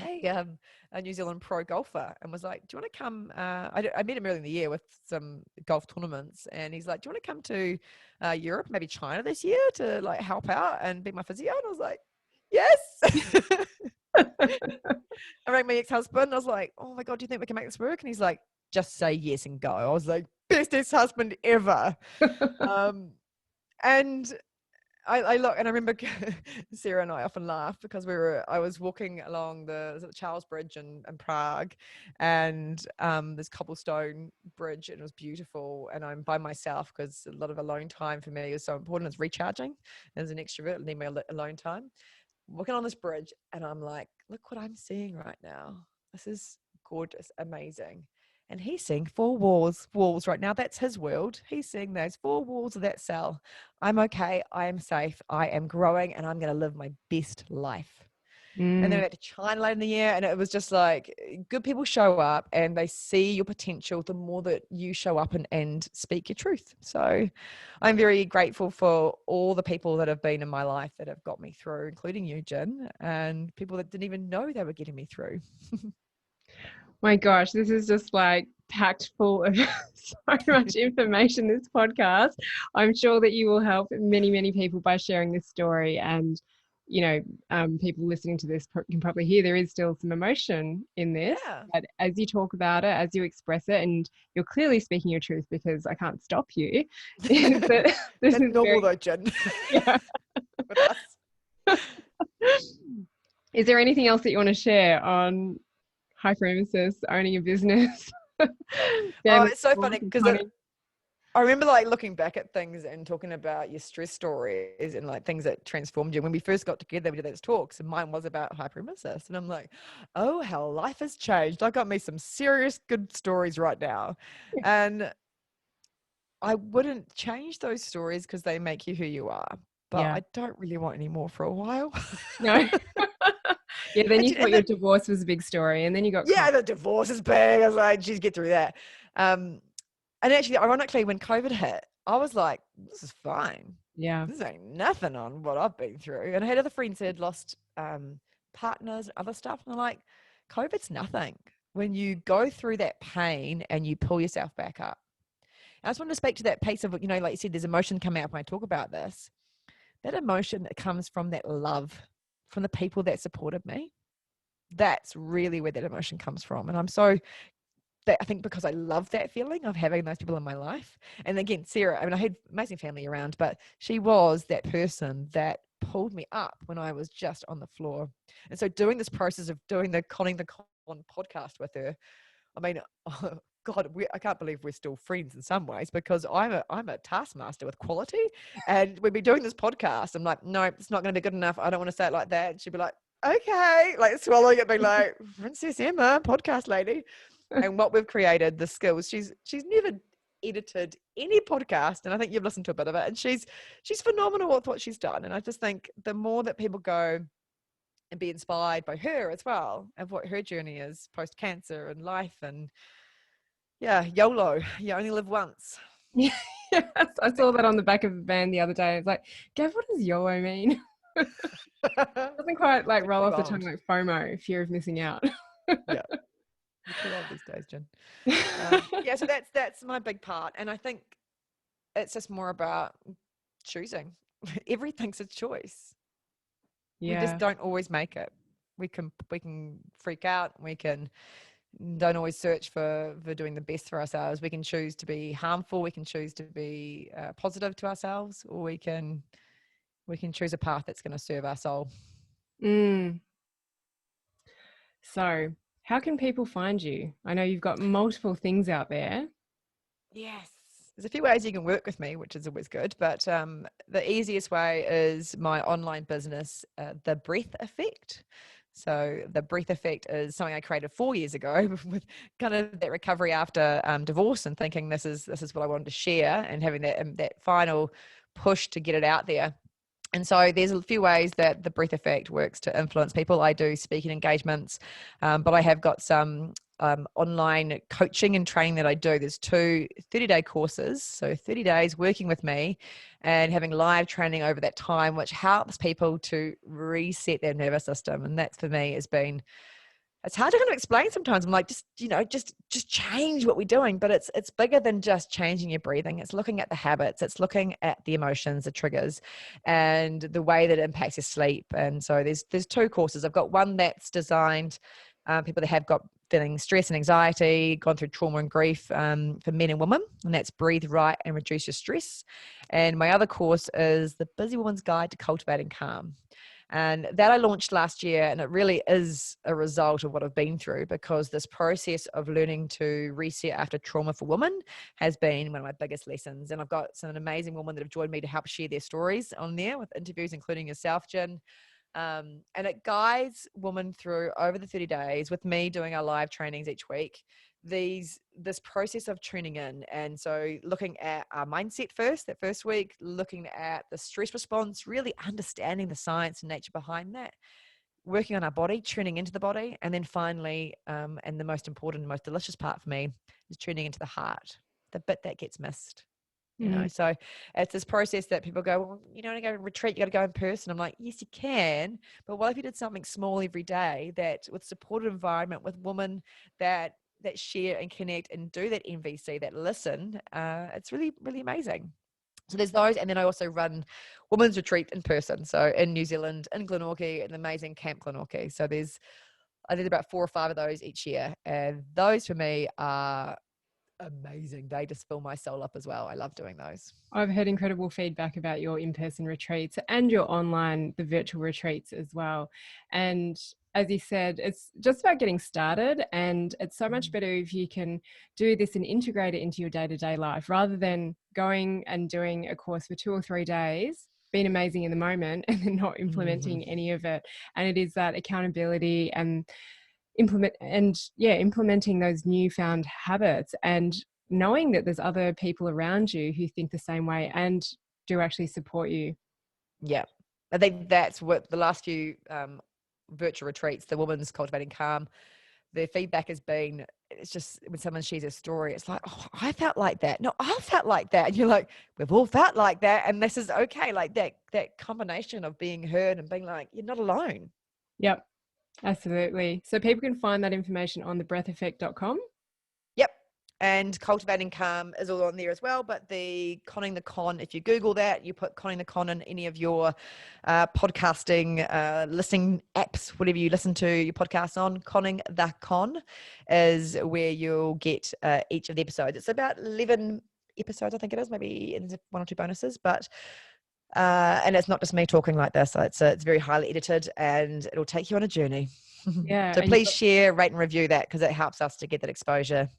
a New Zealand pro golfer, and was like, do you want to come? I met him early in the year with some golf tournaments, and he's like, do you want to come to Europe, maybe China this year to like help out and be my physio? And I was like, yes. I rang my ex-husband. I was like, oh my God, do you think we can make this work? And he's like, just say yes and go. I was like, best ex-husband ever. And I look, and I remember Sarah and I often laugh because I was walking along the Charles Bridge in Prague, and this cobblestone bridge, and it was beautiful, and I'm by myself because a lot of alone time for me is so important. It's recharging as an extrovert. I need my alone time. Walking on this bridge, and I'm like, look what I'm seeing right now. This is gorgeous, amazing. And he's seeing 4 walls right now. That's his world. He's seeing those 4 walls of that cell. I'm okay. I am safe. I am growing, and I'm going to live my best life. And then we went to China later in the year, and it was just like, good people show up and they see your potential the more that you show up and speak your truth. So I'm very grateful for all the people that have been in my life that have got me through, including you, Jin, and people that didn't even know they were getting me through. My gosh, this is just like packed full of so much information, this podcast. I'm sure that you will help many, many people by sharing this story. And, you know, people listening to this can probably hear there is still some emotion in this. Yeah. But as you talk about it, as you express it, and you're clearly speaking your truth because I can't stop you. Is that this That's is normal though, Jin. Yeah. With us. Is there anything else that you want to share on hyperemesis, owning a business? Oh, Family it's so funny support, because honey. I remember like looking back at things and talking about your stress stories and like things that transformed you. When we first got together, we did those talks, and mine was about hyperemesis. And I'm like, oh, how life has changed. I got me some serious good stories right now. And I wouldn't change those stories because they make you who you are. But Yeah. I don't really want any more for a while. No. Yeah, then you thought And your divorce was a big story, and then you got yeah, caught. the divorce is big. I was like, geez, get through that. And actually, ironically, when COVID hit, I was like, this is fine. Yeah. This ain't nothing on what I've been through. And I had other friends who had lost partners and other stuff. And I'm like, COVID's nothing. When you go through that pain and you pull yourself back up. And I just wanted to speak to that piece of, you know, like you said, there's emotion coming up when I talk about this. That emotion that comes from that love, from the people that supported me. That's really where that emotion comes from. And I'm so that I think because I love that feeling of having those people in my life. And again, Sarah, I mean, I had amazing family around, but she was that person that pulled me up when I was just on the floor. And so doing this process of doing the Conning the Con podcast with her, I mean, oh, God, I can't believe we're still friends in some ways because I'm a taskmaster with quality. And we'd be doing this podcast. I'm like, no, it's not going to be good enough. I don't want to say it like that. And she'd be like, okay, like swallowing it, being like, Princess Emma, podcast lady. And what we've created, the skills, she's never edited any podcast, and I think you've listened to a bit of it, and she's phenomenal with what she's done. And I just think the more that people go and be inspired by her as well of what her journey is post cancer and life, and yeah, YOLO, you only live once. Yes, I saw that on the back of the van the other day. It's like, Gav, what does YOLO mean? Doesn't quite like roll off the tongue like FOMO, fear of missing out. Yeah, you're too old these days, Jen. Yeah, so that's my big part, and I think it's just more about choosing. Everything's a choice. We just don't always make it. We can freak out. We don't always search for doing the best for ourselves. We can choose to be harmful. We can choose to be positive to ourselves, or we can choose a path that's going to serve our soul. So how can people find you? I know you've got multiple things out there. Yes. There's a few ways you can work with me, which is always good. But the easiest way is my online business, The Breath Effect. So the breath effect is something I created 4 years ago with kind of that recovery after divorce, and thinking this is what I wanted to share, and having that final push to get it out there. And so there's a few ways that the breath effect works to influence people. I do speaking engagements, but I have got some online coaching and training that I do. There's two 30-day courses, so 30 days working with me and having live training over that time, which helps people to reset their nervous system. And that for me has been, it's hard to kind of explain sometimes. I'm like, just change what we're doing, but it's bigger than just changing your breathing. It's looking at the habits, it's looking at the emotions, the triggers, and the way that it impacts your sleep. And so there's two courses. I've got one that's designed people that have got feeling stress and anxiety, gone through trauma and grief, for men and women, and that's Breathe Right and Reduce Your Stress. And my other course is the Busy Woman's Guide to Cultivating Calm. And that I launched last year, and it really is a result of what I've been through, because this process of learning to reset after trauma for women has been one of my biggest lessons. And I've got some amazing women that have joined me to help share their stories on there with interviews, including yourself, Jin. And it guides women through over the 30 days with me doing our live trainings each week, this process of tuning in. And so looking at our mindset first, that first week, looking at the stress response, really understanding the science and nature behind that, working on our body, tuning into the body, and then finally, and the most important, most delicious part for me, is tuning into the heart, the bit that gets missed. So it's this process that people go, well, you don't want to go retreat, you got to go in person. I'm like, yes, you can, but what if you did something small every day, that with supportive environment, with women that share and connect and do that MVC, that listen, it's really, really amazing. So there's those. And then I also run women's retreat in person, so in New Zealand, in Glenorchy, an amazing Camp Glenorchy. So I did about 4 or 5 of those each year, and those for me are amazing. They just fill my soul up as well. I love doing those. I've heard incredible feedback about your in-person retreats and your online, the virtual retreats as well. And as you said, it's just about getting started, and it's so much better if you can do this and integrate it into your day-to-day life, rather than going and doing a course for 2 or 3 days, being amazing in the moment, and then not implementing any of it. And it is that accountability and implementing those newfound habits, and knowing that there's other people around you who think the same way and do actually support you. Yeah. I think that's what the last few virtual retreats, the Women's Cultivating Calm, the feedback has been, it's just when someone shares a story, it's like, oh, I felt like that. No, I felt like that. And you're like, we've all felt like that. And this is okay. Like that combination of being heard and being like, you're not alone. Yep, absolutely. So people can find that information on thebreatheffect.com. Yep. And Cultivating Calm is all on there as well. But the Conning the Con, if you Google that, you put Conning the Con in any of your podcasting, listening apps, whatever you listen to your podcasts on, Conning the Con is where you'll get each of the episodes. It's about 11 episodes, I think it is, maybe 1 or 2 bonuses. But and it's not just me talking like this. It's very highly edited, and it'll take you on a journey. Yeah. So please share, rate, and review that, because it helps us to get that exposure.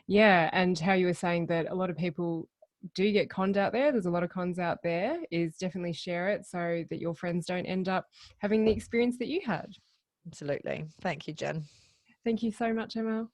Yeah. And how you were saying that a lot of people do get conned out there. There's a lot of cons out there. Is definitely share it so that your friends don't end up having the experience that you had. Absolutely. Thank you, Jen. Thank you so much, Emma.